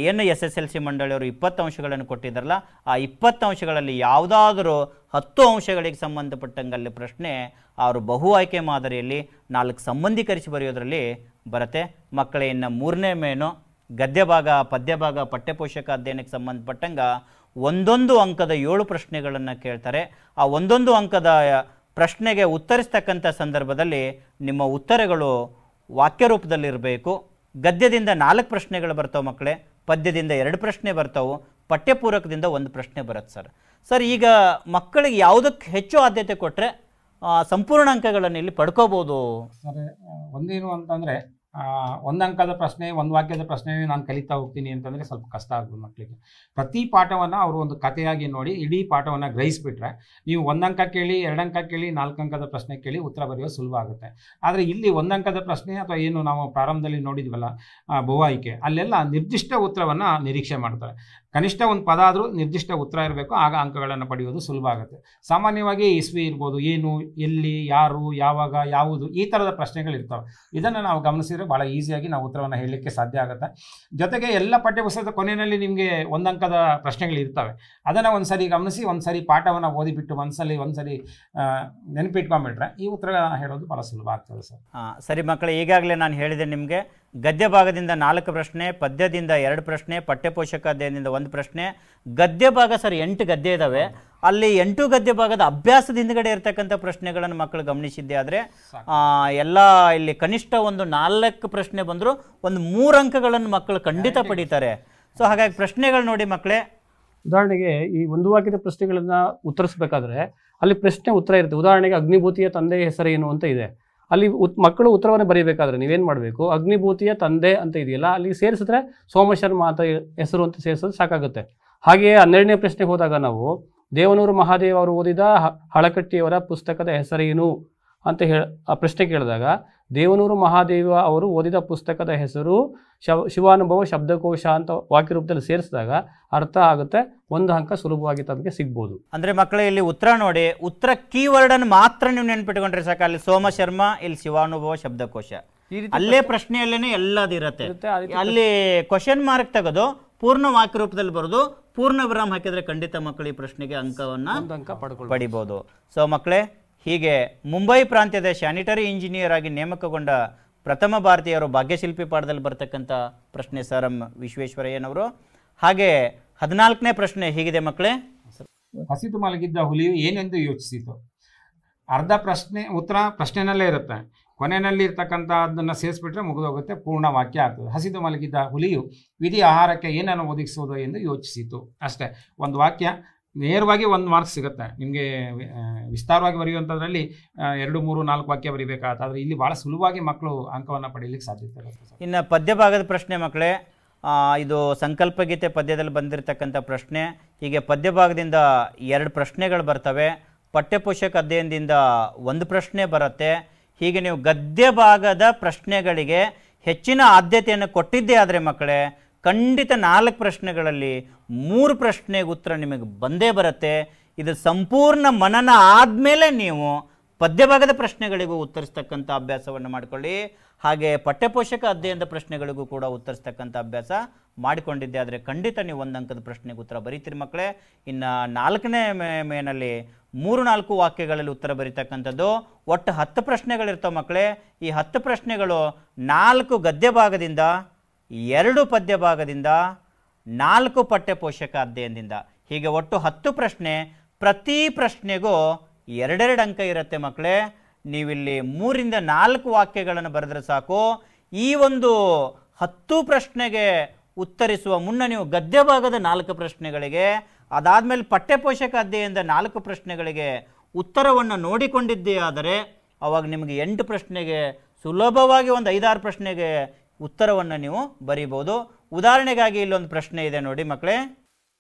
S1: ಏನು SSLC ಮಂಡಳಿಯವರು 20 ಅಂಶಗಳನ್ನು ಕೊಟ್ಟಿದ್ದಾರಲ್ಲ, ಆ 20 ಅಂಶಗಳಲ್ಲಿ ಯಾವುದಾದರೂ 10 ಅಂಶಗಳಿಗೆ ಸಂಬಂಧಪಟ್ಟಂಗೆ ಅಲ್ಲಿ ಪ್ರಶ್ನೆ ಅವರು ಬಹು ಆಯ್ಕೆ ಮಾದರಿಯಲ್ಲಿ 4 ಸಂಬಂಧೀಕರಿಸಿ ಬರೆಯೋದ್ರಲ್ಲಿ ಬರುತ್ತೆ ಮಕ್ಕಳೇ. ಇನ್ನು 3ನೇ ಮೇನು ಗದ್ಯ ಭಾಗ, ಪದ್ಯ ಭಾಗ, ಪಠ್ಯಪೋಷಕ ಅಧ್ಯಯನಕ್ಕೆ ಸಂಬಂಧಪಟ್ಟಂಗೆ 1 ಅಂಕದ 7 ಪ್ರಶ್ನೆಗಳನ್ನು ಕೇಳ್ತಾರೆ. ಆ 1 ಅಂಕದ ಪ್ರಶ್ನೆಗೆ ಉತ್ತರಿಸ್ತಕ್ಕಂಥ ಸಂದರ್ಭದಲ್ಲಿ ನಿಮ್ಮ ಉತ್ತರಗಳು ವಾಕ್ಯ ರೂಪದಲ್ಲಿರಬೇಕು. ಗದ್ಯದಿಂದ 4 ಪ್ರಶ್ನೆಗಳು ಬರ್ತಾವೆ ಮಕ್ಕಳೇ, ಪದ್ಯದಿಂದ 2 ಪ್ರಶ್ನೆ ಬರ್ತಾವೆ, ಪಠ್ಯಪೂರಕದಿಂದ 1 ಪ್ರಶ್ನೆ ಬರುತ್ತೆ ಸರ್. ಈಗ ಮಕ್ಕಳಿಗೆ ಯಾವುದಕ್ಕೆ ಹೆಚ್ಚು ಆದ್ಯತೆ ಕೊಟ್ಟರೆ ಸಂಪೂರ್ಣ ಅಂಕಗಳನ್ನು ಇಲ್ಲಿ ಪಡ್ಕೋಬೋದು
S2: ಸರ್? ಒಂದೇನು ಅಂತಂದರೆ 1 ಅಂಕದ ಪ್ರಶ್ನೆ, 1 ವಾಕ್ಯದ ಪ್ರಶ್ನೆ ನಾನು ಕಲಿತಾ ಹೋಗ್ತೀನಿ ಅಂತಂದರೆ ಸ್ವಲ್ಪ ಕಷ್ಟ ಆಗ್ಬೋದು ಮಕ್ಕಳಿಗೆ. ಪ್ರತಿ ಪಾಠವನ್ನು ಅವರು ಒಂದು ಕಥೆಯಾಗಿ ನೋಡಿ ಇಡೀ ಪಾಠವನ್ನು ಗ್ರಹಿಸಿಬಿಟ್ರೆ ನೀವು 1 ಅಂಕ ಕೇಳಿ, 2 ಅಂಕ ಕೇಳಿ, 4 ಅಂಕದ ಪ್ರಶ್ನೆ ಕೇಳಿ ಉತ್ತರ ಬರೆಯೋದು ಸುಲಭ ಆಗುತ್ತೆ. ಆದರೆ ಇಲ್ಲಿ 1 ಅಂಕದ ಪ್ರಶ್ನೆ ಅಥವಾ ಏನು ನಾವು ಪ್ರಾರಂಭದಲ್ಲಿ ನೋಡಿದ್ವಲ್ಲ ಬಹು ಆಯ್ಕೆ, ಅಲ್ಲೆಲ್ಲ ನಿರ್ದಿಷ್ಟ ಉತ್ತರವನ್ನು ನಿರೀಕ್ಷೆ ಮಾಡ್ತಾರೆ. ಕನಿಷ್ಠ ಒಂದು ಪದ ಆದರೂ ನಿರ್ದಿಷ್ಟ ಉತ್ತರ ಇರಬೇಕು, ಆಗ ಅಂಕಗಳನ್ನು ಪಡೆಯೋದು ಸುಲಭ ಆಗುತ್ತೆ. ಸಾಮಾನ್ಯವಾಗಿ ಇಸ್ವಿ ಇರ್ಬೋದು, ಏನು, ಎಲ್ಲಿ, ಯಾರು, ಯಾವಾಗ, ಯಾವುದು, ಈ ಥರದ ಪ್ರಶ್ನೆಗಳಿರ್ತವೆ. ಇದನ್ನು ನಾವು ಗಮನಿಸಿದರೆ ಭಾಳ ಈಸಿಯಾಗಿ ನಾವು ಉತ್ತರವನ್ನು ಹೇಳಲಿಕ್ಕೆ ಸಾಧ್ಯ ಆಗುತ್ತೆ. ಜೊತೆಗೆ ಎಲ್ಲ ಪಠ್ಯಪುಸ್ತಕದ ಕೊನೆಯಲ್ಲಿ ನಿಮಗೆ 1 ಅಂಕದ ಪ್ರಶ್ನೆಗಳು ಇರ್ತವೆ. ಅದನ್ನು ಒಂದು ಸರಿ ಗಮನಿಸಿ, ಒಂದು ಸರಿ ಪಾಠವನ್ನು ಓದಿಬಿಟ್ಟು ಒಂದು ಸರಿ ನೆನಪಿಟ್ಕೊಂಡ್ಬಿಟ್ರೆ ಈ ಉತ್ತರ ಹೇಳೋದು ಭಾಳ ಸುಲಭ ಆಗ್ತದೆ ಸರ್.
S1: ಸರಿ ಮಕ್ಕಳೇ, ಈಗಾಗಲೇ ನಾನು ಹೇಳಿದೆ ನಿಮಗೆ ಗದ್ಯ ಭಾಗದಿಂದ 4 ಪ್ರಶ್ನೆ, ಪದ್ಯದಿಂದ 2 ಪ್ರಶ್ನೆ, ಪಠ್ಯಪೋಷಕ ಅಧ್ಯಯನದಿಂದ 1 ಪ್ರಶ್ನೆ. ಗದ್ಯ ಭಾಗ ಸರ್ 8 ಗದ್ಯ ಇದ್ದಾವೆ. ಅಲ್ಲಿ 8 ಗದ್ಯ ಭಾಗದ ಅಭ್ಯಾಸದ ಹಿಂದ್ಗಡೆ ಇರತಕ್ಕಂಥ ಪ್ರಶ್ನೆಗಳನ್ನು ಮಕ್ಕಳು ಗಮನಿಸಿದ್ದೆ ಆದರೆ ಎಲ್ಲ ಇಲ್ಲಿ ಕನಿಷ್ಠ ಒಂದು 4 ಪ್ರಶ್ನೆ ಬಂದರೂ ಒಂದು 3 ಅಂಕಗಳನ್ನು ಮಕ್ಕಳು ಖಂಡಿತ ಪಡೀತಾರೆ. ಸೊ ಹಾಗಾಗಿ ಪ್ರಶ್ನೆಗಳು ನೋಡಿ ಮಕ್ಕಳೇ.
S3: ಉದಾಹರಣೆಗೆ ಈ 1 ವಾಕ್ಯದ ಪ್ರಶ್ನೆಗಳನ್ನು ಉತ್ತರಿಸಬೇಕಾದ್ರೆ ಅಲ್ಲಿ ಪ್ರಶ್ನೆ ಉತ್ತರ ಇರುತ್ತೆ. ಉದಾಹರಣೆಗೆ ಅಗ್ನಿಭೂತಿಯ ತಂದೆಯ ಹೆಸರೇನು ಅಂತ ಇದೆ. ಅಲ್ಲಿ ಮಕ್ಕಳು ಉತ್ತರವನ್ನು ಬರೀಬೇಕಾದ್ರೆ ನೀವೇನು ಮಾಡಬೇಕು, ಅಗ್ನಿಭೂತಿಯ ತಂದೆ ಅಂತ ಇದೆಯಲ್ಲ ಅಲ್ಲಿ ಸೇರಿಸಿದ್ರೆ ಸೋಮಶರ್ಮ ಅಂತ ಹೆಸರು ಅಂತ ಸೇರಿಸೋದು ಸಾಕಾಗುತ್ತೆ. ಹಾಗೆಯೇ 12ನೇ ಪ್ರಶ್ನೆಗೆ ಹೋದಾಗ ನಾವು ದೇವನೂರು ಮಹಾದೇವ ಅವರು ಓದಿದ ಹಳಕಟ್ಟಿಯವರ ಪುಸ್ತಕದ ಹೆಸರೇನು ಅಂತ ಆ ಪ್ರಶ್ನೆ ಕೇಳಿದಾಗ ದೇವನೂರು ಮಹಾದೇವ ಅವರು ಓದಿದ ಪುಸ್ತಕದ ಹೆಸರು ಶಿವಾನುಭವ ಶಬ್ದಕೋಶ ಅಂತ ವಾಕ್ಯ ರೂಪದಲ್ಲಿ ಸೇರಿಸಿದಾಗ ಅರ್ಥ ಆಗುತ್ತೆ. 1 ಅಂಕ ಸುಲಭವಾಗಿ ತಮಗೆ ಸಿಗ್ಬೋದು.
S1: ಅಂದರೆ ಮಕ್ಕಳೇ ಇಲ್ಲಿ ಉತ್ತರ ನೋಡಿ, ಉತ್ತರ ಕೀವರ್ಡನ್ನು ಮಾತ್ರ ನೀವು ನೆನ್ಪಿಟ್ಕೊಂಡ್ರೆ ಸಾಕು. ಅಲ್ಲಿ ಸೋಮಶರ್ಮ, ಇಲ್ಲಿ ಶಿವಾನುಭವ ಶಬ್ದಕೋಶ, ಅಲ್ಲೇ ಪ್ರಶ್ನೆಯಲ್ಲೇನೆ ಎಲ್ಲದಿರುತ್ತೆ. ಅಲ್ಲಿ ಕ್ವಶನ್ ಮಾರ್ಕ್ ತೆಗೆದು ಪೂರ್ಣ ವಾಕ್ಯ ರೂಪದಲ್ಲಿ ಬರೋದು, ಪೂರ್ಣ ವಿರಾಮ ಹಾಕಿದ್ರೆ ಖಂಡಿತ ಮಕ್ಕಳು ಈ ಪ್ರಶ್ನೆಗೆ ಅಂಕವನ್ನು ಪಡಿಬೋದು. ಸೊ ಮಕ್ಕಳೇ, ಹೀಗೆ ಮುಂಬೈ ಪ್ರಾಂತ್ಯದ ಸ್ಯಾನಿಟರಿ ಇಂಜಿನಿಯರ್ ಆಗಿ ನೇಮಕಗೊಂಡ ಪ್ರಥಮ ಭಾರತೀಯರು ಭಾಗ್ಯಶಿಲ್ಪಿ ಪಾಠದಲ್ಲಿ ಬರ್ತಕ್ಕಂಥ ಪ್ರಶ್ನೆ ಸರ್ ಎಂ ವಿಶ್ವೇಶ್ವರಯ್ಯನವರು. ಹಾಗೆ 14ನೇ ಪ್ರಶ್ನೆ ಹೀಗಿದೆ ಮಕ್ಕಳೇ.
S2: ಹಸಿದು ಮಲಗಿದ್ದ ಹುಲಿಯು ಏನೆಂದು ಯೋಚಿಸಿತು? ಅರ್ಧ ಪ್ರಶ್ನೆ ಉತ್ತರ ಪ್ರಶ್ನೆನಲ್ಲೇ ಇರುತ್ತೆ, ಕೊನೆಯಲ್ಲಿ ಇರ್ತಕ್ಕಂಥದ್ದನ್ನು ಸೇರಿಸ್ಬಿಟ್ರೆ ಮುಗಿದೋಗುತ್ತೆ, ಪೂರ್ಣ ವಾಕ್ಯ ಆಗ್ತದೆ. ಹಸಿದು ಮಲಗಿದ್ದ ಹುಲಿಯು ವಿಧಿ ಆಹಾರಕ್ಕೆ ಏನನ್ನು ಒದಗಿಸುವುದು ಎಂದು ಯೋಚಿಸಿತು. ಅಷ್ಟೇ, ಒಂದು ವಾಕ್ಯ ನೇರವಾಗಿ 1 ಮಾರ್ಕ್ಸ್ ಸಿಗುತ್ತೆ ನಿಮಗೆ. ವಿಸ್ತಾರವಾಗಿ ಬರೆಯುವಂಥದ್ರಲ್ಲಿ 2, 3, 4 ವಾಕ್ಯ ಬರೀಬೇಕಾಗುತ್ತೆ. ಆದರೆ ಇಲ್ಲಿ ಭಾಳ ಸುಲಭವಾಗಿ ಮಕ್ಕಳು ಅಂಕವನ್ನು ಪಡೀಲಿಕ್ಕೆ ಸಾಧ್ಯತೆ ಇರುತ್ತೆ.
S1: ಇನ್ನು ಪದ್ಯ ಭಾಗದ ಪ್ರಶ್ನೆ ಮಕ್ಕಳೇ, ಇದು ಸಂಕಲ್ಪ ಗೀತೆ ಪದ್ಯದಲ್ಲಿ ಬಂದಿರತಕ್ಕಂಥ ಪ್ರಶ್ನೆ. ಹೀಗೆ ಪದ್ಯ ಭಾಗದಿಂದ 2 ಪ್ರಶ್ನೆಗಳು ಬರ್ತವೆ, ಪಠ್ಯಪೋಷಕ ಅಧ್ಯಯನದಿಂದ 1 ಪ್ರಶ್ನೆ ಬರುತ್ತೆ. ಹೀಗೆ ನೀವು ಗದ್ಯ ಭಾಗದ ಪ್ರಶ್ನೆಗಳಿಗೆ ಹೆಚ್ಚಿನ ಆದ್ಯತೆಯನ್ನು ಕೊಟ್ಟಿದ್ದೇ ಆದರೆ ಮಕ್ಕಳೇ ಖಂಡಿತ 4 ಪ್ರಶ್ನೆಗಳಲ್ಲಿ 3 ಪ್ರಶ್ನೆಗೆ ಉತ್ತರ ನಿಮಗೆ ಬಂದೇ ಬರುತ್ತೆ. ಇದು ಸಂಪೂರ್ಣ ಮನನ ಆದಮೇಲೆ ನೀವು ಪದ್ಯಭಾಗದ ಪ್ರಶ್ನೆಗಳಿಗೂ ಉತ್ತರಿಸ್ತಕ್ಕಂಥ ಅಭ್ಯಾಸವನ್ನು ಮಾಡಿಕೊಳ್ಳಿ. ಹಾಗೆ ಪಠ್ಯಪೋಷಕ ಅಧ್ಯಯನದ ಪ್ರಶ್ನೆಗಳಿಗೂ ಕೂಡ ಉತ್ತರಿಸ್ತಕ್ಕಂಥ ಅಭ್ಯಾಸ ಮಾಡಿಕೊಂಡಿದ್ದೆ ಆದರೆ ಖಂಡಿತ ನೀವು 1 ಅಂಕದ ಪ್ರಶ್ನೆಗೆ ಉತ್ತರ ಬರೀತೀರಿ ಮಕ್ಕಳೇ. ಇನ್ನು 4ನೇ ಮೇನಲ್ಲಿ 3-4 ವಾಕ್ಯಗಳಲ್ಲಿ ಉತ್ತರ ಬರೀತಕ್ಕಂಥದ್ದು. ಒಟ್ಟು 10 ಪ್ರಶ್ನೆಗಳಿರ್ತವೆ ಮಕ್ಕಳೇ. ಈ 10 ಪ್ರಶ್ನೆಗಳು 4 ಗದ್ಯ ಭಾಗದಿಂದ, 2 ಪದ್ಯ ಭಾಗದಿಂದ, 4 ಪಠ್ಯ ಪೋಷಕ ಅಧ್ಯಯನದಿಂದ. ಹೀಗೆ ಒಟ್ಟು 10 ಪ್ರಶ್ನೆ, ಪ್ರತಿ ಪ್ರಶ್ನೆಗೂ 2 ಅಂಕ ಇರುತ್ತೆ ಮಕ್ಕಳೇ. ನೀವಿಲ್ಲಿ 3ರಿಂದ 4 ವಾಕ್ಯಗಳನ್ನು ಬರೆದ್ರೆ ಸಾಕು. ಈ ಒಂದು 10 ಪ್ರಶ್ನೆಗೆ ಉತ್ತರಿಸುವ ಮುನ್ನ ನೀವು ಗದ್ಯ ಭಾಗದ 4 ಪ್ರಶ್ನೆಗಳಿಗೆ, ಅದಾದಮೇಲೆ ಪಠ್ಯಪೋಷಕ ಅಧ್ಯಯನದ 4 ಪ್ರಶ್ನೆಗಳಿಗೆ ಉತ್ತರವನ್ನು ನೋಡಿಕೊಂಡಿದ್ದೇ ಆದರೆ ಅವಾಗ ನಿಮಗೆ 8 ಪ್ರಶ್ನೆಗೆ ಸುಲಭವಾಗಿ ಒಂದು 5-6 ಪ್ರಶ್ನೆಗೆ ಉತ್ತರವನ್ನು ನೀವು ಬರೀಬೋದು. ಉದಾಹರಣೆಗಾಗಿ ಇಲ್ಲೊಂದು ಪ್ರಶ್ನೆ ಇದೆ ನೋಡಿ ಮಕ್ಕಳೇ.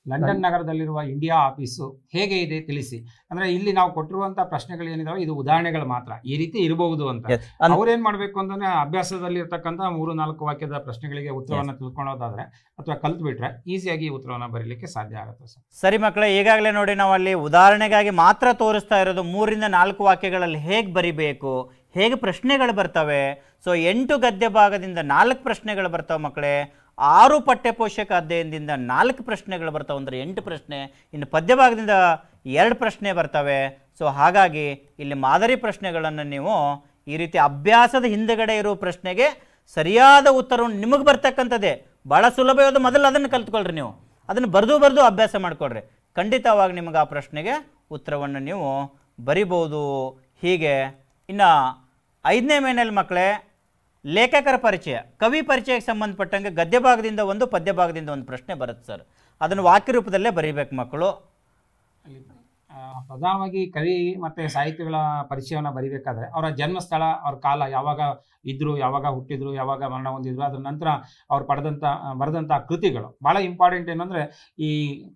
S2: ಲಂಡನ್ ನಗರದಲ್ಲಿರುವ ಇಂಡಿಯಾ ಆಫೀಸು ಹೇಗೆ ಇದೆ ತಿಳಿಸಿ. ಅಂದ್ರೆ ಇಲ್ಲಿ ನಾವು ಕೊಟ್ಟಿರುವಂತಹ ಪ್ರಶ್ನೆಗಳು ಏನಿದಾವೆ ಇದು ಉದಾಹರಣೆಗಳು ಮಾತ್ರ, ಈ ರೀತಿ ಇರಬಹುದು ಅಂತ. ಅವ್ರೇನ್ ಮಾಡ್ಬೇಕು ಅಂತಂದ್ರೆ ಅಭ್ಯಾಸದಲ್ಲಿ ಇರ್ತಕ್ಕಂಥ 3-4 ವಾಕ್ಯದ ಪ್ರಶ್ನೆಗಳಿಗೆ ಉತ್ತರವನ್ನು ತಿಳ್ಕೊಳ್ಳೋದಾದ್ರೆ ಅಥವಾ ಕಲ್ತು ಬಿಟ್ರೆ ಈಸಿಯಾಗಿ ಉತ್ತರವನ್ನು ಬರೀಲಿಕ್ಕೆ ಸಾಧ್ಯ ಆಗುತ್ತೆ ಸರ್.
S1: ಸರಿ ಮಕ್ಕಳೇ, ಈಗಾಗಲೇ ನೋಡಿ ನಾವು ಅಲ್ಲಿ ಉದಾಹರಣೆಗಾಗಿ ಮಾತ್ರ ತೋರಿಸ್ತಾ ಇರೋದು 3ರಿಂದ 4 ವಾಕ್ಯಗಳಲ್ಲಿ ಹೇಗೆ ಬರಿಬೇಕು, ಹೇಗೆ ಪ್ರಶ್ನೆಗಳು ಬರ್ತವೆ. ಸೊ 8 ಗದ್ಯ ಭಾಗದಿಂದ 4 ಪ್ರಶ್ನೆಗಳು ಬರ್ತಾವೆ ಮಕ್ಕಳೇ. 6 ಪಠ್ಯಪೋಷಕ ಅಧ್ಯಯನದಿಂದ 4 ಪ್ರಶ್ನೆಗಳು ಬರ್ತಾವೆ, ಅಂದರೆ 8 ಪ್ರಶ್ನೆ. ಇನ್ನು ಪದ್ಯ ಭಾಗದಿಂದ 2 ಪ್ರಶ್ನೆ ಬರ್ತವೆ. ಸೊ ಹಾಗಾಗಿ ಇಲ್ಲಿ ಮಾದರಿ ಪ್ರಶ್ನೆಗಳನ್ನು ನೀವು ಈ ರೀತಿ ಅಭ್ಯಾಸದ ಹಿಂದೆಗಡೆ ಇರುವ ಪ್ರಶ್ನೆಗೆ ಸರಿಯಾದ ಉತ್ತರವನ್ನು ನಿಮಗೆ ಬರ್ತಕ್ಕಂಥದ್ದೇ ಭಾಳ ಸುಲಭವಾದ. ಮೊದಲು ಅದನ್ನು ಕಲ್ತ್ಕೊಳ್ರಿ, ನೀವು ಅದನ್ನು ಬರೆದು ಅಭ್ಯಾಸ ಮಾಡ್ಕೊಳ್ರಿ. ಖಂಡಿತವಾಗಿ ನಿಮಗೆ ಆ ಪ್ರಶ್ನೆಗೆ ಉತ್ತರವನ್ನು ನೀವು ಬರಿಬೋದು. ಹೀಗೆ ಇನ್ನು 5ನೇ ಮೇನಲ್ಲಿ ಮಕ್ಕಳೇ, ಲೇಖಕರ ಪರಿಚಯ, ಕವಿ ಪರಿಚಯಕ್ಕೆ ಸಂಬಂಧಪಟ್ಟಂಗೆ ಗದ್ಯ ಭಾಗದಿಂದ 1, ಪದ್ಯ ಭಾಗದಿಂದ 1 ಪ್ರಶ್ನೆ ಬರುತ್ತೆ ಸರ್. ಅದನ್ನು ವಾಕ್ಯ ರೂಪದಲ್ಲೇ ಬರೀಬೇಕು ಮಕ್ಕಳು.
S2: ಪ್ರಧಾನವಾಗಿ ಕವಿ ಮತ್ತು ಸಾಹಿತ್ಯಗಳ ಪರಿಚಯವನ್ನು ಬರಿಬೇಕಾದ್ರೆ ಅವರ ಜನ್ಮಸ್ಥಳ, ಅವ್ರ ಕಾಲ, ಯಾವಾಗ ಇದ್ರು, ಯಾವಾಗ ಹುಟ್ಟಿದ್ರು, ಯಾವಾಗ ಮರಣ ಹೊಂದಿದ್ರು, ಅದರ ನಂತರ ಅವ್ರು ಬರೆದಂಥ ಕೃತಿಗಳು ಭಾಳ ಇಂಪಾರ್ಟೆಂಟ್. ಏನಂದರೆ ಈ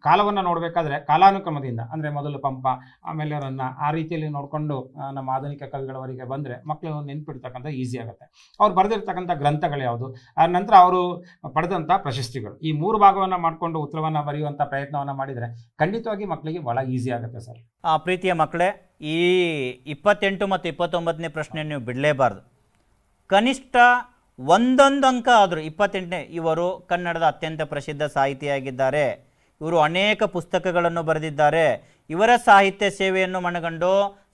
S2: ಕಾಲವನ್ನು ನೋಡಬೇಕಾದ್ರೆ ಕಾಲಾನುಕ್ರಮದಿಂದ, ಅಂದರೆ ಮೊದಲು ಪಂಪ, ಆಮೇಲೆ ರನ್ನ, ಆ ರೀತಿಯಲ್ಲಿ ನೋಡಿಕೊಂಡು ನಮ್ಮ ಆಧುನಿಕ ಕವಿಗಳವರಿಗೆ ಬಂದರೆ ಮಕ್ಕಳು ನೆನ್ಪಿಡ್ತಕ್ಕಂಥ ಈಸಿ ಆಗುತ್ತೆ. ಅವ್ರು ಬರೆದಿರ್ತಕ್ಕಂಥ ಗ್ರಂಥಗಳು ಯಾವುದು, ಆ ನಂತರ ಅವರು ಪಡೆದಂಥ ಪ್ರಶಸ್ತಿಗಳು, ಈ 3 ಭಾಗವನ್ನು ಮಾಡಿಕೊಂಡು ಉತ್ತರವನ್ನು ಬರೆಯುವಂಥ ಪ್ರಯತ್ನವನ್ನು ಮಾಡಿದರೆ ಖಂಡಿತವಾಗಿ ಮಕ್ಕಳಿಗೆ ಭಾಳ ಈಸಿ ಆಗುತ್ತೆ ಸರ್.
S1: ಪ್ರೀತಿಯ ಮಕ್ಕಳೇ, ಈ 28 ಮತ್ತು 29ನೇ ಪ್ರಶ್ನೆ ನೀವು ಬಿಡಲೇಬಾರ್ದು. ಕನಿಷ್ಠ 1 ಅಂಕ ಆದರೂ 28ನೇ. ಇವರು ಕನ್ನಡದ ಅತ್ಯಂತ ಪ್ರಸಿದ್ಧ ಸಾಹಿತಿಯಾಗಿದ್ದಾರೆ. ಇವರು ಅನೇಕ ಪುಸ್ತಕಗಳನ್ನು ಬರೆದಿದ್ದಾರೆ. ಇವರ ಸಾಹಿತ್ಯ ಸೇವೆಯನ್ನು ಮನಗಂಡು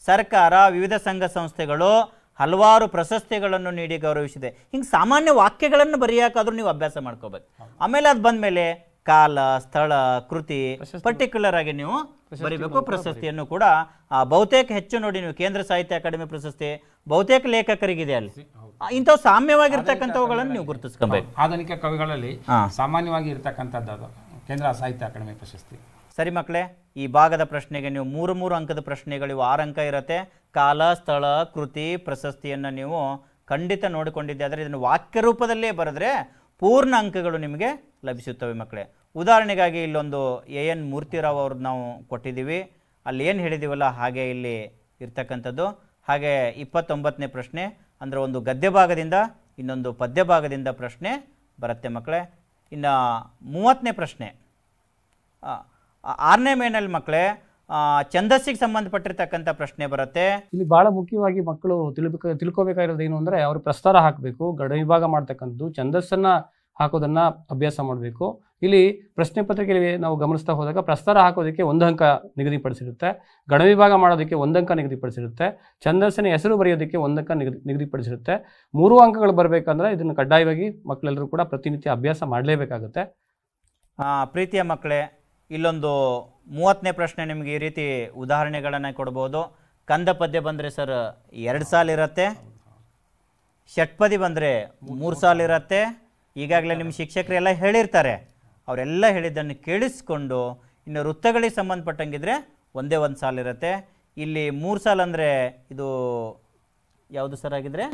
S1: ಸರ್ಕಾರ, ವಿವಿಧ ಸಂಘ ಸಂಸ್ಥೆಗಳು ಹಲವಾರು ಪ್ರಶಸ್ತಿಗಳನ್ನು ನೀಡಿ ಗೌರವಿಸಿದೆ. ಹಿಂಗೆ ಸಾಮಾನ್ಯ ವಾಕ್ಯಗಳನ್ನು ಬರೆಯೋಕ್ಕಾದ್ರೂ ನೀವು ಅಭ್ಯಾಸ ಮಾಡ್ಕೋಬೇಕು. ಆಮೇಲೆ ಅದು ಬಂದಮೇಲೆ ಕಾಲ, ಸ್ಥಳ, ಕೃತಿ ಪರ್ಟಿಕ್ಯುಲರ್ ಆಗಿ ನೀವು ಬರೀಬೇಕು. ಪ್ರಶಸ್ತಿಯನ್ನು ಕೂಡ ಬಹುತೇಕ ಹೆಚ್ಚು ನೋಡಿ ನೀವು ಕೇಂದ್ರ ಸಾಹಿತ್ಯ ಅಕಾಡೆಮಿ ಪ್ರಶಸ್ತಿ ಬಹುತೇಕ ಲೇಖಕರಿಗಿದೆ. ಅಲ್ಲಿ ಇಂಥವು ಸಾಮ್ಯವಾಗಿರ್ತಕ್ಕಂಥವುಗಳನ್ನು ನೀವು ಗುರುತಿಸ್ಕೊಬೇಕು.
S2: ಆಧುನಿಕ ಕವಿಗಳಲ್ಲಿ ಸಾಮಾನ್ಯವಾಗಿ ಇರ್ತಕ್ಕಂಥದ್ದು ಅದು ಕೇಂದ್ರ ಸಾಹಿತ್ಯ ಅಕಾಡೆಮಿ ಪ್ರಶಸ್ತಿ.
S1: ಸರಿ ಮಕ್ಕಳೇ, ಈ ಭಾಗದ ಪ್ರಶ್ನೆಗೆ ನೀವು 3 ಅಂಕದ ಪ್ರಶ್ನೆಗಳು, 6 ಅಂಕ ಇರುತ್ತೆ. ಕಾಲ, ಸ್ಥಳ, ಕೃತಿ, ಪ್ರಶಸ್ತಿಯನ್ನು ನೀವು ಖಂಡಿತ ನೋಡಿಕೊಂಡಿದ್ದೆ ಆದರೆ ಇದನ್ನು ವಾಕ್ಯ ರೂಪದಲ್ಲೇ ಬರೆದ್ರೆ ಪೂರ್ಣ ಅಂಕಗಳು ನಿಮಗೆ ಲಭಿಸುತ್ತವೆ ಮಕ್ಕಳೇ. ಉದಾಹರಣೆಗಾಗಿ ಇಲ್ಲೊಂದು AN ಮೂರ್ತಿರಾವ್ ಅವ್ರದ್ದು ನಾವು ಕೊಟ್ಟಿದ್ದೀವಿ. ಅಲ್ಲಿ ಏನು ಹೇಳಿದ್ದೀವಲ್ಲ ಹಾಗೆ ಇಲ್ಲಿ ಇರ್ತಕ್ಕಂಥದ್ದು. ಹಾಗೆ 29ನೇ ಪ್ರಶ್ನೆ ಅಂದರೆ ಒಂದು ಗದ್ಯ ಭಾಗದಿಂದ ಇನ್ನೊಂದು ಪದ್ಯ ಭಾಗದಿಂದ ಪ್ರಶ್ನೆ ಬರುತ್ತೆ ಮಕ್ಕಳೇ. ಇನ್ನು 30ನೇ ಪ್ರಶ್ನೆ 6ನೇ ಮೇನಲ್ಲಿ ಮಕ್ಕಳೇ ಛಂದಸ್ಸಿಗೆ ಸಂಬಂಧಪಟ್ಟಿರ್ತಕ್ಕಂಥ ಪ್ರಶ್ನೆ ಬರುತ್ತೆ.
S3: ಇಲ್ಲಿ ಬಹಳ ಮುಖ್ಯವಾಗಿ ಮಕ್ಕಳು ತಿಳ್ಕೋಬೇಕಾಗಿರೋದು ಏನು ಅಂದರೆ ಅವರು ಪ್ರಸ್ತಾರ ಹಾಕಬೇಕು, ಗಡ ವಿಭಾಗ ಮಾಡ್ತಕ್ಕಂಥದ್ದು, ಛಂದಸ್ಸನ್ನು ಹಾಕೋದನ್ನು ಅಭ್ಯಾಸ ಮಾಡಬೇಕು. ಇಲ್ಲಿ ಪ್ರಶ್ನೆ ಪತ್ರಿಕೆಯಲ್ಲಿ ನಾವು ಗಮನಿಸ್ತಾ ಹೋದಾಗ ಪ್ರಸ್ತಾರ ಹಾಕೋದಕ್ಕೆ 1 ಅಂಕ ನಿಗದಿಪಡಿಸಿರುತ್ತೆ, ಗಣ ವಿಭಾಗ ಮಾಡೋದಕ್ಕೆ 1 ಅಂಕ ನಿಗದಿಪಡಿಸಿರುತ್ತೆ, ಛಂದಸ್ಸಿನ ಹೆಸರು ಬರೆಯೋದಕ್ಕೆ 1 ಅಂಕ ನಿಗದಿಪಡಿಸಿರುತ್ತೆ. 3 ಅಂಕಗಳು ಬರಬೇಕಂದ್ರೆ ಇದನ್ನು ಕಡ್ಡಾಯವಾಗಿ ಮಕ್ಕಳೆಲ್ಲರೂ ಕೂಡ ಪ್ರತಿನಿತ್ಯ ಅಭ್ಯಾಸ ಮಾಡಲೇಬೇಕಾಗುತ್ತೆ.
S1: ಪ್ರೀತಿಯ ಮಕ್ಕಳೇ, ಇಲ್ಲೊಂದು 30ನೇ ಪ್ರಶ್ನೆ ನಿಮಗೆ ಈ ರೀತಿ ಉದಾಹರಣೆಗಳನ್ನು ಕೊಡ್ಬೋದು. ಕಂದ ಪದ್ಯ ಬಂದರೆ ಸರ್ 2 ಸಾಲು ಇರುತ್ತೆ, ಷಟ್ಪದಿ ಬಂದರೆ 3 ಸಾಲು ಇರುತ್ತೆ. ಈಗಾಗಲೇ ನಿಮ್ಮ ಶಿಕ್ಷಕರೆಲ್ಲ ಹೇಳಿರ್ತಾರೆ, ಅವರೆಲ್ಲ ಹೇಳಿದ್ದನ್ನು ಕೇಳಿಸ್ಕೊಂಡು ಇನ್ನು ವೃತ್ತಗಳಿಗೆ ಸಂಬಂಧಪಟ್ಟಂಗಿದ್ರೆ ಒಂದೇ 1 ಸಾಲು ಇರುತ್ತೆ. ಇಲ್ಲಿ 3 ಸಾಲು ಅಂದರೆ ಇದು ಯಾವುದು ಸರ್ ಆಗಿದ್ರೆ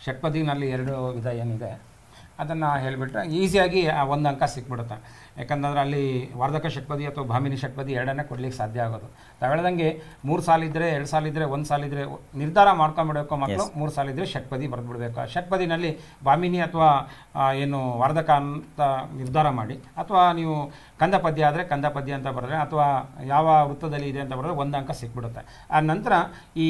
S2: ಷಟ್ಪದಿನಲ್ಲಿ 2 ವಿಧ ಏನಿದೆ ಅದನ್ನು ಹೇಳಿಬಿಟ್ರೆ ಈಸಿಯಾಗಿ 1 ಅಂಕ ಸಿಕ್ಬಿಡುತ್ತೆ. ಯಾಕಂತಂದ್ರೆ ಅಲ್ಲಿ ವಾರ್ಧಕ ಷಟ್ಪದಿ ಅಥವಾ ಭಾಮಿನಿ ಷಟ್ಪದಿ 2 ಕೊಡ್ಲಿಕ್ಕೆ ಸಾಧ್ಯ ಆಗೋದು. ಹೇಳ್ದಂಗೆ 3 ಸಾಲಿದ್ರೆ 2 ಸಾಲಿದ್ರೆ 1 ಸಾಲಿದ್ರೆ ನಿರ್ಧಾರ ಮಾಡ್ಕೊಂಡ್ಬಿಡಬೇಕು ಮಕ್ಕಳು. 3 ಸಾಲಿದ್ರೆ ಷಟ್ಪದಿ ಬರೆದ್ಬಿಡ್ಬೇಕು. ಷಟ್ಪದಿನಲ್ಲಿ ಭಾಮಿನಿ ಅಥವಾ ಏನು ವಾರ್ಧಕ ಅಂತ ನಿರ್ಧಾರ ಮಾಡಿ, ಅಥವಾ ನೀವು ಕಂದ ಪದ್ಯ ಆದರೆ ಕಂದ ಪದ್ಯ ಅಂತ ಬರೆದ್ರೆ, ಅಥವಾ ಯಾವ ವೃತ್ತದಲ್ಲಿ ಇದೆ ಅಂತ ಬರೆದ್ರೆ 1 ಅಂಕ ಸಿಕ್ಬಿಡುತ್ತೆ. ಆ ನಂತರ ಈ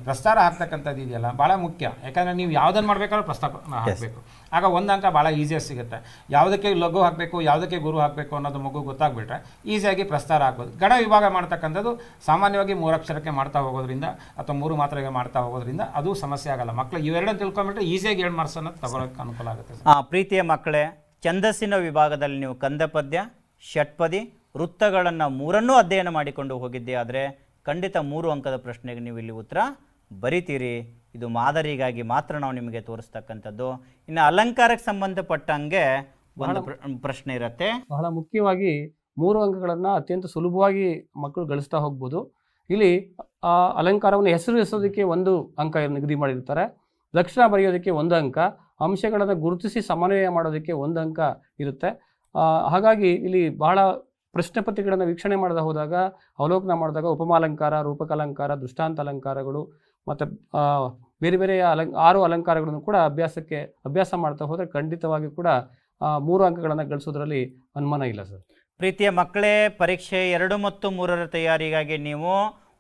S2: ಪ್ರಸ್ತಾರ ಹಾಕ್ತಕ್ಕಂಥದ್ದು ಇದೆಯಲ್ಲ ಭಾಳ ಮುಖ್ಯ. ಯಾಕಂದರೆ ನೀವು ಯಾವುದನ್ನು ಮಾಡಬೇಕಾದ್ರೂ ಪ್ರಸ್ತಾರ ಹಾಕಬೇಕು. ಆಗ 1 ಅಂಕ ಭಾಳ ಈಸಿಯಾಗಿ ಸಿಗುತ್ತೆ. ಯಾವುದಕ್ಕೆ ಲಘು ಹಾಕಬೇಕು, ಯಾವುದಕ್ಕೆ ಗುರು ಹಾಕಬೇಕು ಅನ್ನೋದು ಮಗು ಗೊತ್ತಾಗ್ಬಿಟ್ರೆ ಈಸಿಯಾಗಿ ಪ್ರಸ್ತಾರ ಹಾಕ್ಬೋದು. ಗಣ ವಿಭಾಗ ಮಾಡ್ತಕ್ಕಂಥದ್ದು ಸಾಮಾನ್ಯವಾಗಿ 3 ಅಕ್ಷರಕ್ಕೆ ಮಾಡ್ತಾ ಹೋಗೋದ್ರಿಂದ ಅಥವಾ 3 ಮಾತ್ರೆಗೆ ಮಾಡ್ತಾ ಹೋಗೋದ್ರಿಂದ ಅದು ಸಮಸ್ಯೆ ಆಗಲ್ಲ. ಮಕ್ಕಳು ಇವೆರಡನ್ನು ತಿಳ್ಕೊಂಡ್ಬಿಟ್ರೆ ಈಸಿಯಾಗಿ 2 ಮಾರ್ಕ್ಸ್ ಅನ್ನೋದು ತಗೊಳ್ಳೋಕೆ ಅನುಕೂಲ ಆಗುತ್ತೆ.
S1: ಪ್ರೀತಿಯ ಮಕ್ಕಳೇ, ಛಂದಸ್ಸಿನ ವಿಭಾಗದಲ್ಲಿ ನೀವು ಕಂದ ಪದ್ಯ, ಷಟ್ಪದಿ, ವೃತ್ತಗಳನ್ನು ಮೂರನ್ನೂ ಅಧ್ಯಯನ ಮಾಡಿಕೊಂಡು ಹೋಗಿದ್ದೆ ಆದರೆ ಖಂಡಿತ 3 ಅಂಕದ ಪ್ರಶ್ನೆಗೆ ನೀವು ಇಲ್ಲಿ ಉತ್ತರ ಬರಿತೀರಿ. ಇದು ಮಾದರಿಗಾಗಿ ಮಾತ್ರ ನಾವು ನಿಮಗೆ ತೋರಿಸ್ತಕ್ಕಂಥದ್ದು. ಇನ್ನು ಅಲಂಕಾರಕ್ಕೆ ಸಂಬಂಧಪಟ್ಟಂಗೆ ಒಂದು ಪ್ರಶ್ನೆ ಇರುತ್ತೆ.
S3: ಬಹಳ ಮುಖ್ಯವಾಗಿ 3 ಅಂಕಗಳನ್ನು ಅತ್ಯಂತ ಸುಲಭವಾಗಿ ಮಕ್ಕಳು ಗಳಿಸ್ತಾ ಹೋಗ್ಬೋದು. ಇಲ್ಲಿ ಆ ಅಲಂಕಾರವನ್ನು ಹೆಸರಿಸೋದಕ್ಕೆ 1 ಅಂಕ ನಿಗದಿ ಮಾಡಿರ್ತಾರೆ, ಲಕ್ಷಣ ಬರೆಯೋದಕ್ಕೆ 1 ಅಂಕ, ಅಂಶಗಳನ್ನು ಗುರುತಿಸಿ ಸಮನ್ವಯ ಮಾಡೋದಕ್ಕೆ 1 ಅಂಕ ಇರುತ್ತೆ. ಹಾಗಾಗಿ ಇಲ್ಲಿ ಬಹಳ ಪ್ರಶ್ನೆ ಪತ್ರಿಕೆಗಳನ್ನು ವೀಕ್ಷಣೆ ಮಾಡದ ಹೋದಾಗ, ಅವಲೋಕನ ಮಾಡಿದಾಗ ಉಪಮಾಲಂಕಾರ, ರೂಪಕಾಲಂಕಾರ, ದೃಷ್ಟಾಂತ ಅಲಂಕಾರಗಳು ಮತ್ತು ಬೇರೆ ಬೇರೆ 6 ಅಲಂಕಾರಗಳನ್ನು ಕೂಡ ಅಭ್ಯಾಸ ಮಾಡ್ತಾ ಹೋದರೆ ಖಂಡಿತವಾಗಿ ಕೂಡ 3 ಅಂಕಗಳನ್ನು ಗಳಿಸೋದ್ರಲ್ಲಿ ಅನುಮಾನ ಇಲ್ಲ ಸರ್.
S1: ಪ್ರೀತಿಯ ಮಕ್ಕಳೇ, ಪರೀಕ್ಷೆ 2 ಮತ್ತು 3ರ ತಯಾರಿಗಾಗಿ ನೀವು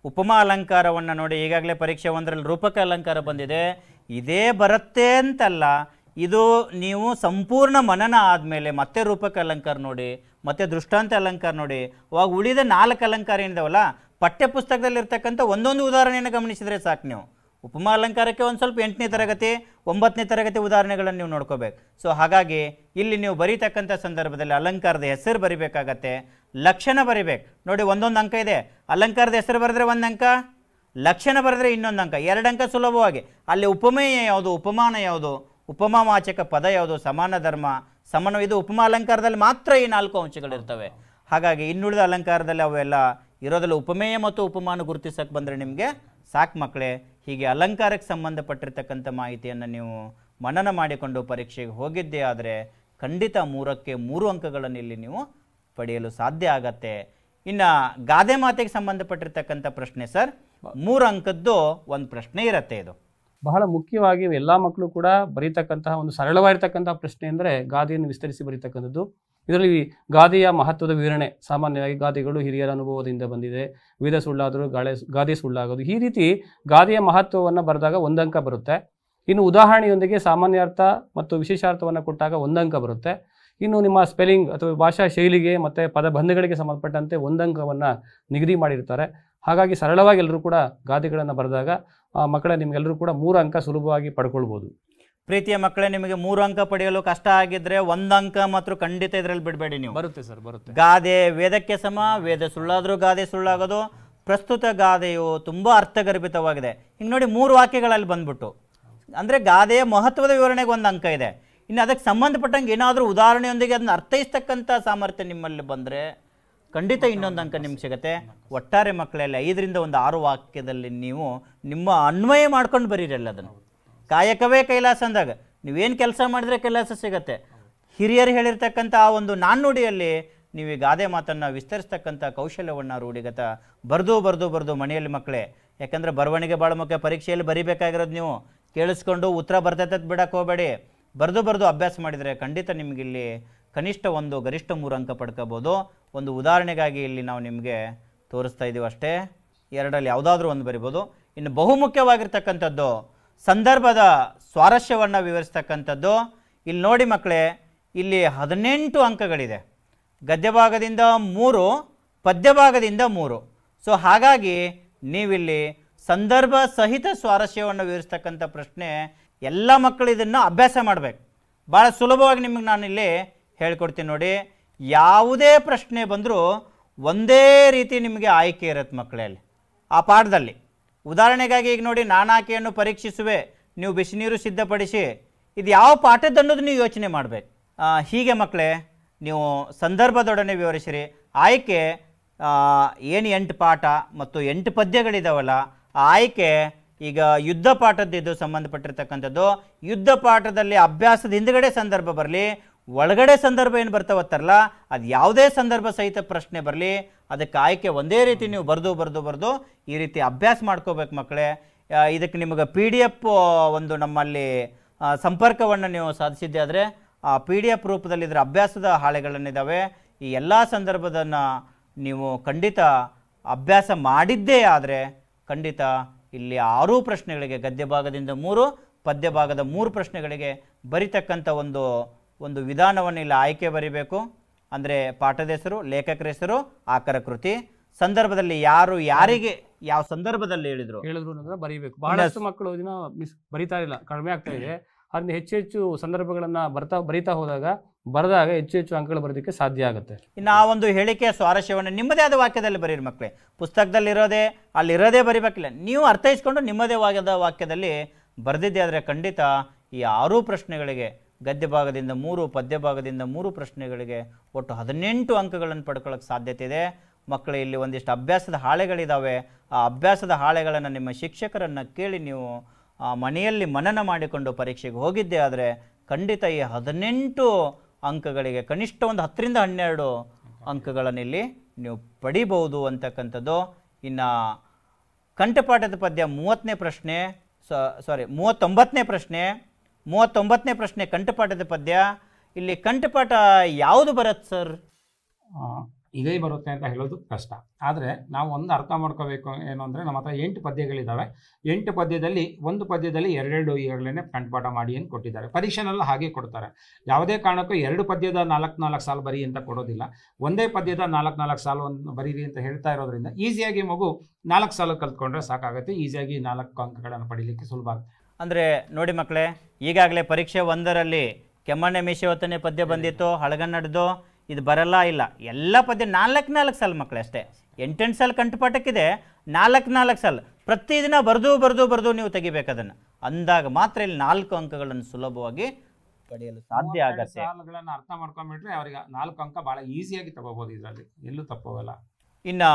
S1: ಉಪಮಾ ಅಲಂಕಾರವನ್ನು ನೋಡಿ. ಈಗಾಗಲೇ ಪರೀಕ್ಷೆ 1ರಲ್ಲಿ ರೂಪಕ ಅಲಂಕಾರ ಬಂದಿದೆ. ಇದೇ ಬರುತ್ತೆ ಅಂತಲ್ಲ, ಇದು ನೀವು ಸಂಪೂರ್ಣ ಮನನ ಆದಮೇಲೆ ಮತ್ತೆ ರೂಪಕ ಅಲಂಕಾರ ನೋಡಿ, ಮತ್ತೆ ದೃಷ್ಟಾಂತ ಅಲಂಕಾರ ನೋಡಿ. ಅವಾಗ ಉಳಿದ 4 ಅಲಂಕಾರ ಏನಿದಾವಲ್ಲ, ಪಠ್ಯಪುಸ್ತಕದಲ್ಲಿರ್ತಕ್ಕಂಥ ಒಂದೊಂದು ಉದಾಹರಣೆಯನ್ನು ಗಮನಿಸಿದರೆ ಸಾಕು. ನೀವು ಉಪಮಾ ಅಲಂಕಾರಕ್ಕೆ ಒಂದು ಸ್ವಲ್ಪ 8ನೇ ತರಗತಿ 9ನೇ ತರಗತಿ ಉದಾಹರಣೆಗಳನ್ನು ನೀವು ನೋಡ್ಕೋಬೇಕು. ಸೊ ಹಾಗಾಗಿ ಇಲ್ಲಿ ನೀವು ಬರೀತಕ್ಕಂಥ ಸಂದರ್ಭದಲ್ಲಿ ಅಲಂಕಾರದ ಹೆಸರು ಬರಿಬೇಕಾಗತ್ತೆ, ಲಕ್ಷಣ ಬರಿಬೇಕು. ನೋಡಿ, ಒಂದೊಂದು ಅಂಕ ಇದೆ. ಅಲಂಕಾರದ ಹೆಸರು ಬರೆದ್ರೆ 1 ಅಂಕ, ಲಕ್ಷಣ ಬರೆದ್ರೆ ಇನ್ನೊಂದು ಅಂಕ, 2 ಅಂಕ ಸುಲಭವಾಗಿ. ಅಲ್ಲಿ ಉಪಮೇಯ ಯಾವುದು, ಉಪಮಾನ ಯಾವುದು, ಉಪಮಾವಾಚಕ ಪದ ಯಾವುದು, ಸಮಾನ ಧರ್ಮ, ಸಮಾನ, ಇದು ಉಪಮಾ ಅಲಂಕಾರದಲ್ಲಿ ಮಾತ್ರ ಈ 4 ಅಂಶಗಳಿರ್ತವೆ. ಹಾಗಾಗಿ ಇನ್ನುಳಿದ ಅಲಂಕಾರದಲ್ಲಿ ಅವೆಲ್ಲ ಇರೋದ್ರಲ್ಲಿ ಉಪಮೇಯ ಮತ್ತು ಉಪಮಾನ ಗುರುತಿಸಕ್ಕೆ ಬಂದರೆ ನಿಮಗೆ ಸಾಕು ಮಕ್ಕಳೇ. ಹೀಗೆ ಅಲಂಕಾರಕ್ಕೆ ಸಂಬಂಧಪಟ್ಟಿರ್ತಕ್ಕಂಥ ಮಾಹಿತಿಯನ್ನು ನೀವು ಮನನ ಮಾಡಿಕೊಂಡು ಪರೀಕ್ಷೆಗೆ ಹೋಗಿದ್ದೇ ಆದರೆ ಖಂಡಿತ 3ಕ್ಕೆ 3 ಅಂಕಗಳನ್ನು ಇಲ್ಲಿ ನೀವು ಪಡೆಯಲು ಸಾಧ್ಯ ಆಗತ್ತೆ. ಇನ್ನು ಗಾದೆ ಮಾತಿಗೆ ಸಂಬಂಧಪಟ್ಟಿರ್ತಕ್ಕಂಥ ಪ್ರಶ್ನೆ ಸರ್, 3 ಅಂಕದ್ದು ಒಂದು ಪ್ರಶ್ನೆ ಇರುತ್ತೆ. ಇದು
S3: ಬಹಳ ಮುಖ್ಯವಾಗಿ ಎಲ್ಲ ಮಕ್ಕಳು ಕೂಡ ಬರೀತಕ್ಕಂತಹ ಒಂದು ಸರಳವಾಗಿರ್ತಕ್ಕಂತಹ ಪ್ರಶ್ನೆ ಅಂದರೆ ಗಾದೆಯನ್ನು ವಿಸ್ತರಿಸಿ ಬರೀತಕ್ಕಂಥದ್ದು. ಇದರಲ್ಲಿ ಗಾದೆಯ ಮಹತ್ವದ ವಿವರಣೆ, ಸಾಮಾನ್ಯವಾಗಿ ಗಾದೆಗಳು ಹಿರಿಯರ ಅನುಭವದಿಂದ ಬಂದಿದೆ, ವೇದ ಸುಳ್ಳಾದರೂ ಗಾದೆ ಸುಳ್ಳಾಗೋದು, ಈ ರೀತಿ ಗಾದೆಯ ಮಹತ್ವವನ್ನು ಬರೆದಾಗ 1 ಅಂಕ ಬರುತ್ತೆ. ಇನ್ನು ಉದಾಹರಣೆಯೊಂದಿಗೆ ಸಾಮಾನ್ಯಾರ್ಥ ಮತ್ತು ವಿಶೇಷಾರ್ಥವನ್ನು ಕೊಟ್ಟಾಗ 1 ಅಂಕ ಬರುತ್ತೆ. ಇನ್ನು ನಿಮ್ಮ ಸ್ಪೆಲ್ಲಿಂಗ್ ಅಥವಾ ಭಾಷಾ ಶೈಲಿಗೆ ಮತ್ತು ಪದಬಂಧಗಳಿಗೆ ಸಂಬಂಧಪಟ್ಟಂತೆ 1 ಅಂಕವನ್ನು ನಿಗದಿ ಮಾಡಿರ್ತಾರೆ. ಹಾಗಾಗಿ ಸರಳವಾಗಿ ಎಲ್ಲರೂ ಕೂಡ ಗಾದೆಗಳನ್ನು ಬರೆದಾಗ ಮಕ್ಕಳೇ ನಿಮಗೆಲ್ಲರೂ ಕೂಡ 3 ಅಂಕ ಸುಲಭವಾಗಿ ಪಡ್ಕೊಳ್ಬೋದು.
S1: ಪ್ರೀತಿಯ ಮಕ್ಕಳೇ, ನಿಮಗೆ 3 ಅಂಕ ಪಡೆಯಲು ಕಷ್ಟ ಆಗಿದ್ರೆ 1 ಅಂಕ ಮಾತ್ರ ಖಂಡಿತ ಇದರಲ್ಲಿ ಬಿಡಬೇಡಿ ನೀವು.
S3: ಬರುತ್ತೆ ಸರ್, ಬರುತ್ತೆ.
S1: ಗಾದೆ ವೇದಕ್ಕೆ ಸಮ, ವೇದ ಸುಳ್ಳಾದರೂ ಗಾದೆ ಸುಳ್ಳಾಗೋದು. ಪ್ರಸ್ತುತ ಗಾದೆಯು ತುಂಬ ಅರ್ಥಗರ್ಭಿತವಾಗಿದೆ. ಹಿಂಗೆ ನೋಡಿ, 3 ವಾಕ್ಯಗಳಲ್ಲಿ ಬಂದ್ಬಿಟ್ಟು ಅಂದರೆ ಗಾದೆಯ ಮಹತ್ವದ ವಿವರಣೆಗೆ 1 ಅಂಕ ಇದೆ. ಇನ್ನು ಅದಕ್ಕೆ ಸಂಬಂಧಪಟ್ಟಂಗೆ ಏನಾದರೂ ಉದಾಹರಣೆಯೊಂದಿಗೆ ಅದನ್ನು ಅರ್ಥೈಸ್ತಕ್ಕಂಥ ಸಾಮರ್ಥ್ಯ ನಿಮ್ಮಲ್ಲಿ ಬಂದರೆ ಖಂಡಿತ ಇನ್ನೊಂದು ಅಂಕ ನಿಮ್ಗೆ ಸಿಗುತ್ತೆ. ಒಟ್ಟಾರೆ ಮಕ್ಕಳಲ್ಲಿ 5ರಿಂದ 6 ವಾಕ್ಯದಲ್ಲಿ ನೀವು ನಿಮ್ಮ ಅನ್ವಯ ಮಾಡ್ಕೊಂಡು ಬರೀರಲ್ಲ. ಅದನ್ನು ಕಾಯಕವೇ ಕೈಲಾಸ ಅಂದಾಗ ನೀವೇನು ಕೆಲಸ ಮಾಡಿದ್ರೆ ಕೈಲಾಸ ಸಿಗತ್ತೆ. ಹಿರಿಯರು ಹೇಳಿರ್ತಕ್ಕಂಥ ಆ ಒಂದು ನಾಣ್ಣುಡಿಯಲ್ಲಿ ನೀವು ಈ ಗಾದೆ ಮಾತನ್ನು ವಿಸ್ತರಿಸ್ತಕ್ಕಂಥ ಕೌಶಲ್ಯವನ್ನು ರೂಢಿಗತ ಬರೆದು ಮನೆಯಲ್ಲಿ ಮಕ್ಕಳೇ. ಯಾಕಂದರೆ ಬರವಣಿಗೆ ಭಾಳ ಮುಖ್ಯ. ಪರೀಕ್ಷೆಯಲ್ಲಿ ಬರೀಬೇಕಾಗಿರೋದು ನೀವು ಕೇಳಿಸ್ಕೊಂಡು ಉತ್ತರ ಬರ್ತೈತೆ ಬಿಡಕ್ಕೆ ಹೋಗಬೇಡಿ. ಬರೆದು ಅಭ್ಯಾಸ ಮಾಡಿದರೆ ಖಂಡಿತ ನಿಮಗಿಲ್ಲಿ ಕನಿಷ್ಠ 1 ಗರಿಷ್ಠ 3 ಅಂಕ ಪಡ್ಕೋಬೋದು. ಒಂದು ಉದಾಹರಣೆಗಾಗಿ ಇಲ್ಲಿ ನಾವು ನಿಮಗೆ ತೋರಿಸ್ತಾ ಇದ್ದೀವಿ ಅಷ್ಟೇ. 2ರಲ್ಲಿ ಯಾವುದಾದ್ರೂ ಒಂದು ಬರಿಬೋದು. ಇನ್ನು ಬಹುಮುಖ್ಯವಾಗಿರ್ತಕ್ಕಂಥದ್ದು ಸಂದರ್ಭದ ಸ್ವಾರಸ್ಯವನ್ನು ವಿವರಿಸ್ತಕ್ಕಂಥದ್ದು. ಇಲ್ಲಿ ನೋಡಿ ಮಕ್ಕಳೇ, ಇಲ್ಲಿ 18 ಅಂಕಗಳಿದೆ. ಗದ್ಯ ಭಾಗದಿಂದ 3, ಪದ್ಯ ಭಾಗದಿಂದ 3. ಸೊ ಹಾಗಾಗಿ ನೀವಿಲ್ಲಿ ಸಂದರ್ಭ ಸಹಿತ ಸ್ವಾರಸ್ಯವನ್ನು ವಿವರಿಸ್ತಕ್ಕಂಥ ಪ್ರಶ್ನೆ ಎಲ್ಲ ಮಕ್ಕಳು ಇದನ್ನು ಅಭ್ಯಾಸ ಮಾಡಬೇಕು. ಭಾಳ ಸುಲಭವಾಗಿ ನಿಮಗೆ ನಾನಿಲ್ಲಿ ಹೇಳ್ಕೊಡ್ತೀನಿ ನೋಡಿ. ಯಾವುದೇ ಪ್ರಶ್ನೆ ಬಂದರೂ ಒಂದೇ ರೀತಿ ನಿಮಗೆ ಆಯ್ಕೆ ಇರುತ್ತೆ ಮಕ್ಕಳಲ್ಲಿ ಆ ಪಾಠದಲ್ಲಿ. ಉದಾಹರಣೆಗಾಗಿ ಈಗ ನೋಡಿ, ನಾನಾಕೆಯನ್ನು ಪರೀಕ್ಷಿಸುವೆ, ನೀವು ಬಿಸಿ ನೀರು ಸಿದ್ಧಪಡಿಸಿ, ಇದು ಯಾವ ಪಾಠದ ಅನ್ನೋದು ನೀವು ಯೋಚನೆ ಮಾಡಬೇಕು. ಹೀಗೆ ಮಕ್ಕಳೇ ನೀವು ಸಂದರ್ಭದೊಡನೆ ವಿವರಿಸಿರಿ. ಆಯ್ಕೆ ಏನು 8 ಪಾಠ ಮತ್ತು 8 ಪದ್ಯಗಳಿದಾವಲ್ಲ, ಆ ಆಯ್ಕೆ ಈಗ ಯುದ್ಧ ಪಾಠದ್ದು ಸಂಬಂಧಪಟ್ಟಿರ್ತಕ್ಕಂಥದ್ದು. ಯುದ್ಧ ಪಾಠದಲ್ಲಿ ಅಭ್ಯಾಸದ ಹಿಂದುಗಡೆ ಸಂದರ್ಭ ಬರಲಿ, ಒಳಗಡೆ ಸಂದರ್ಭ ಏನು ಬರ್ತಾವತ್ತಾರಲ್ಲ, ಅದು ಯಾವುದೇ ಸಂದರ್ಭ ಸಹಿತ ಪ್ರಶ್ನೆ ಬರಲಿ, ಅದಕ್ಕೆ ಆಯ್ಕೆ ಒಂದೇ ರೀತಿ ನೀವು ಬರೆದು ಈ ರೀತಿ ಅಭ್ಯಾಸ ಮಾಡ್ಕೋಬೇಕು ಮಕ್ಕಳೇ. ಇದಕ್ಕೆ ನಿಮಗೆ PDF ಒಂದು ನಮ್ಮಲ್ಲಿ ಸಂಪರ್ಕವನ್ನು ನೀವು ಸಾಧಿಸಿದ್ದೆ ಆದರೆ ಆ PDF ರೂಪದಲ್ಲಿ ಇದರ ಅಭ್ಯಾಸದ ಹಾಳೆಗಳನ್ನಿದ್ದಾವೆ. ಈ ಎಲ್ಲ ಸಂದರ್ಭದನ್ನು ನೀವು ಖಂಡಿತ ಅಭ್ಯಾಸ ಮಾಡಿದ್ದೇ ಆದರೆ ಖಂಡಿತ ಇಲ್ಲಿ 6 ಪ್ರಶ್ನೆಗಳಿಗೆ, ಗದ್ಯ ಭಾಗದಿಂದ 3, ಪದ್ಯ ಭಾಗದ 3 ಪ್ರಶ್ನೆಗಳಿಗೆ ಬರಿತಕ್ಕಂಥ ಒಂದು ವಿಧಾನವನ್ನು ಇಲ್ಲಿ ಆಯ್ಕೆ ಬರಿಬೇಕು. ಅಂದರೆ ಪಾಠದ ಹೆಸರು, ಲೇಖಕರ ಹೆಸರು, ಆಕರ ಕೃತಿ, ಸಂದರ್ಭದಲ್ಲಿ ಯಾರು ಯಾರಿಗೆ ಯಾವ ಸಂದರ್ಭದಲ್ಲಿ ಹೇಳಿದ್ರು
S3: ಅನ್ನೋದನ್ನ ಬರೀಬೇಕು. ಬಹಳಷ್ಟು ಮಕ್ಕಳು ಬರೀತಾ ಇಲ್ಲ, ಕಡಿಮೆ ಆಗ್ತಾ ಇದೆ. ಅದನ್ನ ಹೆಚ್ಚು ಸಂದರ್ಭಗಳನ್ನ ಬರಿತಾ ಹೋದಾಗ ಬರೆದಾಗ ಹೆಚ್ಚು ಹೆಚ್ಚು ಅಂಕಗಳು ಬರೋದಕ್ಕೆ ಸಾಧ್ಯ ಆಗುತ್ತೆ.
S1: ಇನ್ನು ಆ ಒಂದು ಹೇಳಿಕೆಯ ಸ್ವಾರಸ್ಯವನ್ನು ನಿಮ್ಮದೇ ಆದ ವಾಕ್ಯದಲ್ಲಿ ಬರೀರಿ ಮಕ್ಕಳೇ. ಪುಸ್ತಕದಲ್ಲಿರೋದೇ ಅಲ್ಲಿರೋದೇ ಬರಿಬೇಕಿಲ್ಲ, ನೀವು ಅರ್ಥೈಸ್ಕೊಂಡು ನಿಮ್ಮದೇ ವಾಕ್ಯದಲ್ಲಿ ಬರೆದಿದ್ದೆ ಆದರೆ ಖಂಡಿತ ಈ 6 ಪ್ರಶ್ನೆಗಳಿಗೆ ಗದ್ಯ ಭಾಗದಿಂದ 3, ಪದ್ಯ ಭಾಗದಿಂದ 3 ಪ್ರಶ್ನೆಗಳಿಗೆ ಒಟ್ಟು 18 ಅಂಕಗಳನ್ನು ಪಡ್ಕೊಳ್ಳೋಕ್ಕೆ ಸಾಧ್ಯತೆ ಇದೆ. ಮಕ್ಕಳು ಇಲ್ಲಿ ಒಂದಿಷ್ಟು ಅಭ್ಯಾಸದ ಹಾಳೆಗಳಿದ್ದಾವೆ. ಆ ಅಭ್ಯಾಸದ ಹಾಳೆಗಳನ್ನು ನಿಮ್ಮ ಶಿಕ್ಷಕರನ್ನು ಕೇಳಿ ನೀವು ಮನೆಯಲ್ಲಿ ಮನನ ಮಾಡಿಕೊಂಡು ಪರೀಕ್ಷೆಗೆ ಹೋಗಿದ್ದೆ ಆದರೆ ಖಂಡಿತ ಈ 18 ಅಂಕಗಳಿಗೆ ಕನಿಷ್ಠ ಒಂದು 10ರಿಂದ 12 ಅಂಕಗಳನ್ನು ಇಲ್ಲಿ ನೀವು ಪಡಿಬಹುದು ಅಂತಕ್ಕಂಥದ್ದು. ಇನ್ನು ಕಂಠಪಾಠದ ಪದ್ಯ 30ನೇ ಪ್ರಶ್ನೆ, 39ನೇ ಪ್ರಶ್ನೆ, 39ನೇ ಪ್ರಶ್ನೆ ಕಂಠಪಾಠದ ಪದ್ಯ. ಇಲ್ಲಿ ಕಂಠಪಾಠ ಯಾವುದು ಬರುತ್ತೆ ಸರ್?
S2: ಇದೇ ಬರುತ್ತೆ ಅಂತ ಹೇಳೋದು ಕಷ್ಟ. ಆದರೆ ನಾವು ಒಂದು ಅರ್ಥ ಮಾಡ್ಕೋಬೇಕು ಏನು ಅಂದರೆ, ನಮ್ಮ ಹತ್ರ 8 ಪದ್ಯಗಳಿದ್ದಾವೆ. 8 ಪದ್ಯದಲ್ಲಿ ಒಂದು ಪದ್ಯದಲ್ಲಿ 2 ಈಗಾಗಲೇ ಕಂಠಪಾಠ ಮಾಡಿ ಏನು ಕೊಟ್ಟಿದ್ದಾರೆ. ಪರೀಕ್ಷೆನೆಲ್ಲ ಹಾಗೆ ಕೊಡ್ತಾರೆ. ಯಾವುದೇ ಕಾರಣಕ್ಕೂ 2 ಪದ್ಯದ 4 ಸಾಲು ಬರಿ ಅಂತ ಕೊಡೋದಿಲ್ಲ. ಒಂದೇ ಪದ್ಯದ 4 ಸಾಲು ಬರೀರಿ ಅಂತ ಹೇಳ್ತಾ ಇರೋದ್ರಿಂದ ಈಸಿಯಾಗಿ ಮಗು 4 ಸಾಲು ಕಲ್ತ್ಕೊಂಡ್ರೆ ಸಾಕಾಗುತ್ತೆ. ಈಸಿಯಾಗಿ 4 ಅಂಕಗಳನ್ನು ಪಡೀಲಿಕ್ಕೆ ಸುಲಭ ಆಗುತ್ತೆ.
S1: ಅಂದರೆ ನೋಡಿ ಮಕ್ಕಳೇ, ಈಗಾಗಲೇ ಪರೀಕ್ಷೆ 1ರಲ್ಲಿ ಕೆಮ್ಮಣ್ಣೆ ಮೀಸೆ ಹೊತ್ತನೇ ಪದ್ಯ ಬಂದಿತ್ತು, ಹಳಗನ್ನಡದು. ಇದು ಬರಲ್ಲ ಇಲ್ಲ, ಎಲ್ಲ ಪದ್ಯ 4 ಸಾಲು ಮಕ್ಕಳೇ ಅಷ್ಟೇ. 8 ಸಾಲು ಕಂಠಪಾಠಕ್ಕಿದೆ, 4 ಸಾಲು ಪ್ರತಿದಿನ ಬರೆದು ನೀವು ತೆಗಿಬೇಕು ಅದನ್ನು. ಅಂದಾಗ ಮಾತ್ರ ಇಲ್ಲಿ 4 ಅಂಕಗಳನ್ನು ಸುಲಭವಾಗಿ ಪಡೆಯಲು ಸಾಧ್ಯ ಆಗುತ್ತೆ.
S2: ಸಾಲುಗಳನ್ನು ಅರ್ಥ ಮಾಡ್ಕೊಂಡ್ಬಿಟ್ರೆ ಅವರಿಗೆ 4 ಅಂಕ ಭಾಳ ಈಸಿಯಾಗಿ ತಗೋಬೋದು. ಇದರಲ್ಲಿ ಎಲ್ಲೂ ತಪ್ಪೋಗಲ್ಲ.
S1: ಇನ್ನು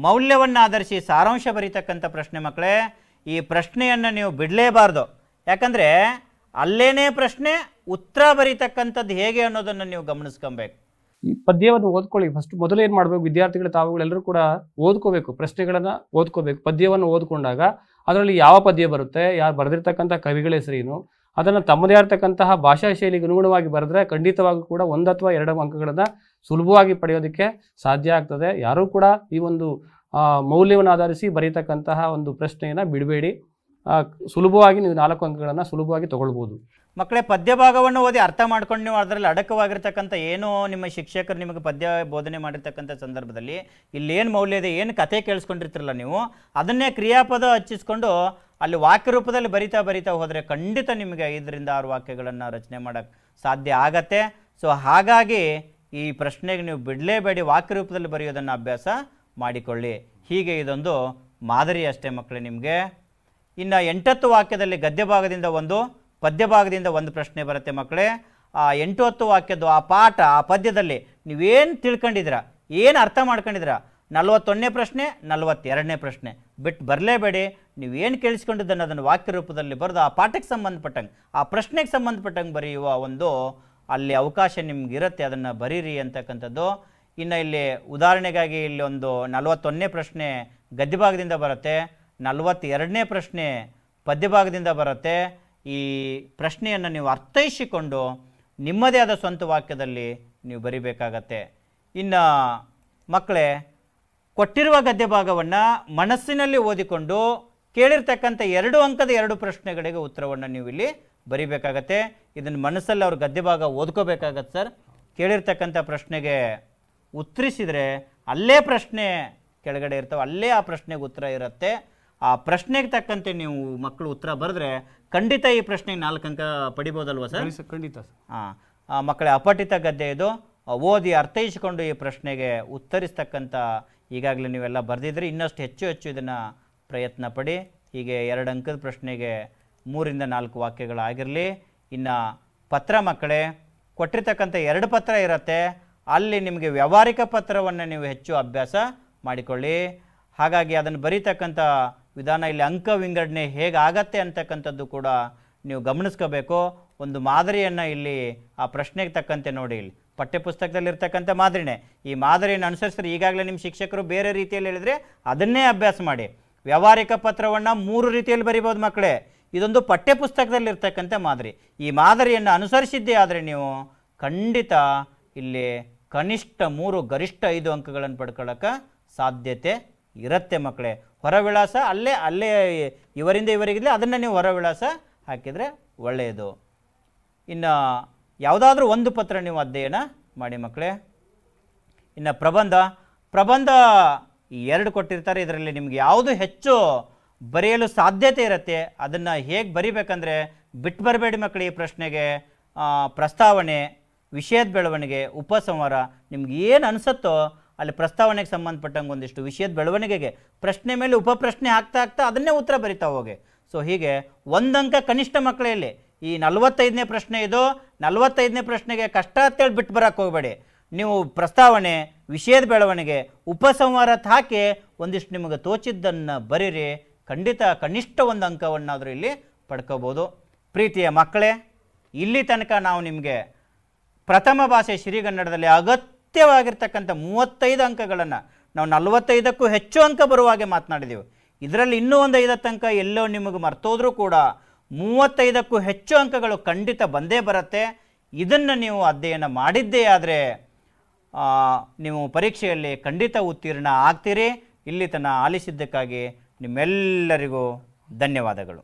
S1: ಮೌಲ್ಯವನ್ನು ಆಧರಿಸಿ ಸಾರಾಂಶ ಬರೀತಕ್ಕಂಥ ಪ್ರಶ್ನೆ ಮಕ್ಕಳೇ. ಈ ಪ್ರಶ್ನೆಯನ್ನು ನೀವು ಬಿಡಲೇಬಾರ್ದು. ಯಾಕಂದರೆ ಅಲ್ಲೇನೇ ಪ್ರಶ್ನೆ, ಉತ್ತರ ಬರೀತಕ್ಕಂಥದ್ದು ಹೇಗೆ ಅನ್ನೋದನ್ನು ನೀವು ಗಮನಿಸ್ಕೊಬೇಕು.
S3: ಈ ಪದ್ಯವನ್ನು ಓದ್ಕೊಳ್ಳಿ. ಫಸ್ಟ್ ಮೊದಲು ಏನು ಮಾಡಬೇಕು, ವಿದ್ಯಾರ್ಥಿಗಳ ತಾವುಗಳೆಲ್ಲರೂ ಕೂಡ ಓದ್ಕೋಬೇಕು, ಪ್ರಶ್ನೆಗಳನ್ನು ಓದ್ಕೋಬೇಕು. ಪದ್ಯವನ್ನು ಓದ್ಕೊಂಡಾಗ ಅದರಲ್ಲಿ ಯಾವ ಪದ್ಯ ಬರುತ್ತೆ, ಯಾರು ಬರೆದಿರ್ತಕ್ಕಂಥ ಕವಿಗಳ ಹೆಸರೇನು, ಅದನ್ನು ತಮ್ಮದೇ ಇರತಕ್ಕಂತಹ ಭಾಷಾ ಶೈಲಿಗೆ ಅನುಗುಣವಾಗಿ ಬರೆದ್ರೆ ಖಂಡಿತವಾಗೂ ಕೂಡ 1 ಅಥವಾ 2 ಅಂಕಗಳನ್ನು ಸುಲಭವಾಗಿ ಪಡೆಯೋದಕ್ಕೆ ಸಾಧ್ಯ ಆಗ್ತದೆ. ಯಾರೂ ಕೂಡ ಈ ಒಂದು ಮೌಲ್ಯವನ್ನು ಆಧರಿಸಿ ಬರೀತಕ್ಕಂತಹ ಒಂದು ಪ್ರಶ್ನೆಯನ್ನು ಬಿಡಬೇಡಿ. ಸುಲಭವಾಗಿ ನೀವು 4 ಅಂಕಗಳನ್ನು ಸುಲಭವಾಗಿ ತಗೊಳ್ಬೋದು.
S1: ಮಕ್ಕಳೇ, ಪದ್ಯ ಭಾಗವನ್ನು ಓದಿ ಅರ್ಥ ಮಾಡ್ಕೊಂಡು ನೀವು ಅದರಲ್ಲಿ ಅಡಕವಾಗಿರ್ತಕ್ಕಂಥ ಏನು ನಿಮ್ಮ ಶಿಕ್ಷಕರು ನಿಮಗೆ ಪದ್ಯ ಬೋಧನೆ ಮಾಡಿರ್ತಕ್ಕಂಥ ಸಂದರ್ಭದಲ್ಲಿ ಇಲ್ಲೇನು ಮೌಲ್ಯ ಇದೆ, ಏನು ಕತೆ ಕೇಳಿಸ್ಕೊಂಡಿರ್ತಿರಲ್ಲ ನೀವು, ಅದನ್ನೇ ಕ್ರಿಯಾಪದ ಹಚ್ಚಿಸ್ಕೊಂಡು ಅಲ್ಲಿ ವಾಕ್ಯ ರೂಪದಲ್ಲಿ ಬರಿತಾ ಹೋದರೆ ಖಂಡಿತ ನಿಮಗೆ 5ರಿಂದ 6 ವಾಕ್ಯಗಳನ್ನು ರಚನೆ ಮಾಡೋಕ್ಕೆ ಸಾಧ್ಯ ಆಗತ್ತೆ. ಸೊ ಹಾಗಾಗಿ ಈ ಪ್ರಶ್ನೆಗೆ ನೀವು ಬಿಡಲೇಬೇಡಿ, ವಾಕ್ಯ ರೂಪದಲ್ಲಿ ಬರೆಯೋದನ್ನು ಅಭ್ಯಾಸ ಮಾಡಿಕೊಳ್ಳಿ. ಹೀಗೆ ಇದೊಂದು ಮಾದರಿ ಅಷ್ಟೇ ಮಕ್ಕಳೇ ನಿಮಗೆ. ಇನ್ನು 8 ವಾಕ್ಯದಲ್ಲಿ ಗದ್ಯ ಭಾಗದಿಂದ 1, ಪದ್ಯ ಭಾಗದಿಂದ 1 ಪ್ರಶ್ನೆ ಬರುತ್ತೆ ಮಕ್ಕಳೇ. ಆ 8 ವಾಕ್ಯದ್ದು ಆ ಪಾಠ, ಆ ಪದ್ಯದಲ್ಲಿ ನೀವೇನು ತಿಳ್ಕೊಂಡಿದ್ದೀರಾ, ಏನು ಅರ್ಥ ಮಾಡ್ಕೊಂಡಿದ್ದೀರಾ, 41ನೇ ಪ್ರಶ್ನೆ, 42ನೇ ಪ್ರಶ್ನೆ ಬಿಟ್ಟು ಬರಲೇಬೇಡಿ. ನೀವೇನು ಕೇಳಿಸ್ಕೊಂಡಿದ್ದನ್ನು ಅದನ್ನು ವಾಕ್ಯ ರೂಪದಲ್ಲಿ ಬರೆದು ಆ ಪಾಠಕ್ಕೆ ಸಂಬಂಧಪಟ್ಟಂಗೆ, ಆ ಪ್ರಶ್ನೆಗೆ ಸಂಬಂಧಪಟ್ಟಂಗೆ ಬರೆಯುವ ಒಂದು ಅಲ್ಲಿ ಅವಕಾಶ ನಿಮಗಿರುತ್ತೆ, ಅದನ್ನು ಬರೀರಿ ಅಂತಕ್ಕಂಥದ್ದು. ಇನ್ನು ಇಲ್ಲಿ ಉದಾಹರಣೆಗಾಗಿ ಇಲ್ಲಿ ಒಂದು 41ನೇ ಪ್ರಶ್ನೆ ಗದ್ಯ ಭಾಗದಿಂದ ಬರುತ್ತೆ, 42ನೇ ಪ್ರಶ್ನೆ ಪದ್ಯ ಭಾಗದಿಂದ ಬರುತ್ತೆ. ಈ ಪ್ರಶ್ನೆಯನ್ನು ನೀವು ಅರ್ಥೈಸಿಕೊಂಡು ನಿಮ್ಮದೇ ಆದ ಸ್ವಂತ ವಾಕ್ಯದಲ್ಲಿ ನೀವು ಬರಿಬೇಕಾಗತ್ತೆ. ಇನ್ನು ಮಕ್ಕಳೇ, ಕೊಟ್ಟಿರುವ ಗದ್ಯ ಭಾಗವನ್ನು ಮನಸ್ಸಿನಲ್ಲಿ ಓದಿಕೊಂಡು ಕೇಳಿರ್ತಕ್ಕಂಥ 2 ಅಂಕದ 2 ಪ್ರಶ್ನೆಗಳಿಗೆ ಉತ್ತರವನ್ನು ನೀವು ಇಲ್ಲಿ ಬರಿಬೇಕಾಗತ್ತೆ. ಇದನ್ನು ಮನಸ್ಸಲ್ಲಿ ಅವ್ರ ಗದ್ಯ ಭಾಗ ಓದ್ಕೋಬೇಕಾಗತ್ತೆ ಸರ್. ಕೇಳಿರ್ತಕ್ಕಂಥ ಪ್ರಶ್ನೆಗೆ ಉತ್ತರಿಸಿದರೆ ಅಲ್ಲೇ ಪ್ರಶ್ನೆ ಕೆಳಗಡೆ ಇರ್ತವೆ, ಅಲ್ಲೇ ಆ ಪ್ರಶ್ನೆಗೆ ಉತ್ತರ ಇರುತ್ತೆ. ಆ ಪ್ರಶ್ನೆಗೆ ತಕ್ಕಂತೆ ನೀವು ಮಕ್ಕಳು ಉತ್ತರ ಬರೆದ್ರೆ ಖಂಡಿತ ಈ ಪ್ರಶ್ನೆಗೆ 4 ಅಂಕ ಪಡಿಬೋದಲ್ವ ಸರ್?
S3: ಖಂಡಿತ.
S1: ಮಕ್ಕಳೇ, ಅಪಠಿತ ಗದ್ಯ ಇದು. ಓದಿ ಅರ್ಥೈಸಿಕೊಂಡು ಈ ಪ್ರಶ್ನೆಗೆ ಉತ್ತರಿಸ್ತಕ್ಕಂಥ ಈಗಾಗಲೇ ನೀವೆಲ್ಲ ಬರೆದಿದ್ರೆ ಇನ್ನಷ್ಟು ಹೆಚ್ಚು ಇದನ್ನು ಪ್ರಯತ್ನ ಪಡಿ. ಹೀಗೆ 2 ಅಂಕದ ಪ್ರಶ್ನೆಗೆ 3ರಿಂದ 4 ವಾಕ್ಯಗಳಾಗಿರಲಿ. ಇನ್ನು ಪತ್ರ ಮಕ್ಕಳೇ, ಕೊಟ್ಟಿರ್ತಕ್ಕಂಥ 2 ಪತ್ರ ಇರುತ್ತೆ. ಅಲ್ಲಿ ನಿಮಗೆ ವ್ಯಾವಹಾರಿಕ ಪತ್ರವನ್ನು ನೀವು ಹೆಚ್ಚು ಅಭ್ಯಾಸ ಮಾಡಿಕೊಳ್ಳಿ. ಹಾಗಾಗಿ ಅದನ್ನು ಬರೀತಕ್ಕಂಥ ವಿಧಾನ, ಇಲ್ಲಿ ಅಂಕ ವಿಂಗಡಣೆ ಹೇಗೆ ಆಗತ್ತೆ ಅಂತಕ್ಕಂಥದ್ದು ಕೂಡ ನೀವು ಗಮನಿಸ್ಕೋಬೇಕು. ಒಂದು ಮಾದರಿಯನ್ನು ಇಲ್ಲಿ ಆ ಪ್ರಶ್ನೆಗೆ ತಕ್ಕಂತೆ ನೋಡಿ, ಇಲ್ಲಿ ಪಠ್ಯಪುಸ್ತಕದಲ್ಲಿರ್ತಕ್ಕಂಥ ಮಾದರಿನೇ. ಈ ಮಾದರಿಯನ್ನು ಅನುಸರಿಸಿದ್ರೆ ಈಗಾಗಲೇ ನಿಮ್ಮ ಶಿಕ್ಷಕರು ಬೇರೆ ರೀತಿಯಲ್ಲಿ ಹೇಳಿದರೆ ಅದನ್ನೇ ಅಭ್ಯಾಸ ಮಾಡಿ. ವ್ಯಾವಹಾರಿಕ ಪತ್ರವನ್ನು 3 ರೀತಿಯಲ್ಲಿ ಬರಿಬೋದು ಮಕ್ಕಳೇ. ಇದೊಂದು ಪಠ್ಯಪುಸ್ತಕದಲ್ಲಿರ್ತಕ್ಕಂಥ ಮಾದರಿ. ಈ ಮಾದರಿಯನ್ನು ಅನುಸರಿಸಿದ್ದೇ ಆದರೆ ನೀವು ಖಂಡಿತ ಇಲ್ಲಿ ಕನಿಷ್ಠ 3 ಗರಿಷ್ಠ 5 ಅಂಕಗಳನ್ನು ಪಡ್ಕೊಳ್ಳೋಕೆ ಸಾಧ್ಯತೆ ಇರುತ್ತೆ ಮಕ್ಕಳೇ. ಹೊರ ವಿಳಾಸ ಅಲ್ಲೇ ಇವರಿಂದ ಇವರಿಗಿದ್ರೆ ಅದನ್ನು ನೀವು ಹೊರ ವಿಳಾಸ ಹಾಕಿದರೆ ಒಳ್ಳೆಯದು. ಇನ್ನು ಯಾವುದಾದ್ರೂ ಒಂದು ಪತ್ರ ನೀವು ಅಧ್ಯಯನ ಮಾಡಿ ಮಕ್ಕಳೇ. ಇನ್ನು ಪ್ರಬಂಧ 2 ಕೊಟ್ಟಿರ್ತಾರೆ. ಇದರಲ್ಲಿ ನಿಮಗೆ ಯಾವುದು ಹೆಚ್ಚು ಬರೆಯಲು ಸಾಧ್ಯತೆ ಇರುತ್ತೆ ಅದನ್ನು ಹೇಗೆ ಬರಿಬೇಕಂದ್ರೆ ಬಿಟ್ಟು ಬರಬೇಡಿ ಮಕ್ಕಳು. ಈ ಪ್ರಶ್ನೆಗೆ ಪ್ರಸ್ತಾವನೆ, ವಿಷಯದ ಬೆಳವಣಿಗೆ, ಉಪಸಂಹಾರ, ನಿಮ್ಗೆ ಏನು ಅನಿಸುತ್ತೋ ಅಲ್ಲಿ ಪ್ರಸ್ತಾವನೆಗೆ ಸಂಬಂಧಪಟ್ಟಂಗೆ ಒಂದಿಷ್ಟು ವಿಷಯದ ಬೆಳವಣಿಗೆಗೆ ಪ್ರಶ್ನೆ ಮೇಲೆ ಉಪಪ್ರಶ್ನೆ ಆಗ್ತಾ ಆಗ್ತಾ ಅದನ್ನೇ ಉತ್ತರ ಬರಿತಾ ಹೋಗಿ. ಸೊ ಹೀಗೆ ಒಂದಂಕ ಕನಿಷ್ಠ ಮಕ್ಕಳಲ್ಲಿ ಈ 45ನೇ ಪ್ರಶ್ನೆ ಇದು, 45ನೇ ಪ್ರಶ್ನೆಗೆ ಕಷ್ಟ ಅಂತೇಳಿ ಬಿಟ್ಟು ಬರೋಕ್ಕೆ ಹೋಗಬೇಡಿ. ನೀವು ಪ್ರಸ್ತಾವನೆ, ವಿಷಯದ ಬೆಳವಣಿಗೆ, ಉಪಸಂಹಾರ ಹಾಕಿ ಒಂದಿಷ್ಟು ನಿಮಗೆ ತೋಚಿದ್ದನ್ನು ಬರೀರಿ. ಖಂಡಿತ ಕನಿಷ್ಠ ಒಂದು ಅಂಕವನ್ನಾದರೂ ಇಲ್ಲಿ ಪಡ್ಕೋಬೋದು. ಪ್ರೀತಿಯ ಮಕ್ಕಳೇ, ಇಲ್ಲಿ ತನಕ ನಾವು ನಿಮಗೆ ಪ್ರಥಮ ಭಾಷೆ ಸಿರಿಗನ್ನಡದಲ್ಲಿ ಅಗತ್ಯವಾಗಿರ್ತಕ್ಕಂಥ 35 ಅಂಕಗಳನ್ನು ನಾವು 45ಕ್ಕೂ ಹೆಚ್ಚು ಅಂಕ ಬರುವ ಹಾಗೆ ಮಾತನಾಡಿದ್ದೀವಿ. ಇದರಲ್ಲಿ ಇನ್ನೂ ಒಂದು 50 ಅಂಕ ಎಲ್ಲೋ ನಿಮಗೆ ಮರ್ತೋದ್ರೂ ಕೂಡ 35ಕ್ಕೂ ಹೆಚ್ಚು ಅಂಕಗಳು ಖಂಡಿತ ಬಂದೇ ಬರುತ್ತೆ. ಇದನ್ನು ನೀವು ಅಧ್ಯಯನ ಮಾಡಿದ್ದೇ ಆದರೆ ನೀವು ಪರೀಕ್ಷೆಯಲ್ಲಿ ಖಂಡಿತ ಉತ್ತೀರ್ಣ ಆಗ್ತೀರಿ. ಇಲ್ಲಿ ತನಕ ಆಲಿಸಿದ್ದಕ್ಕಾಗಿ ನಿಮ್ಮೆಲ್ಲರಿಗೂ ಧನ್ಯವಾದಗಳು.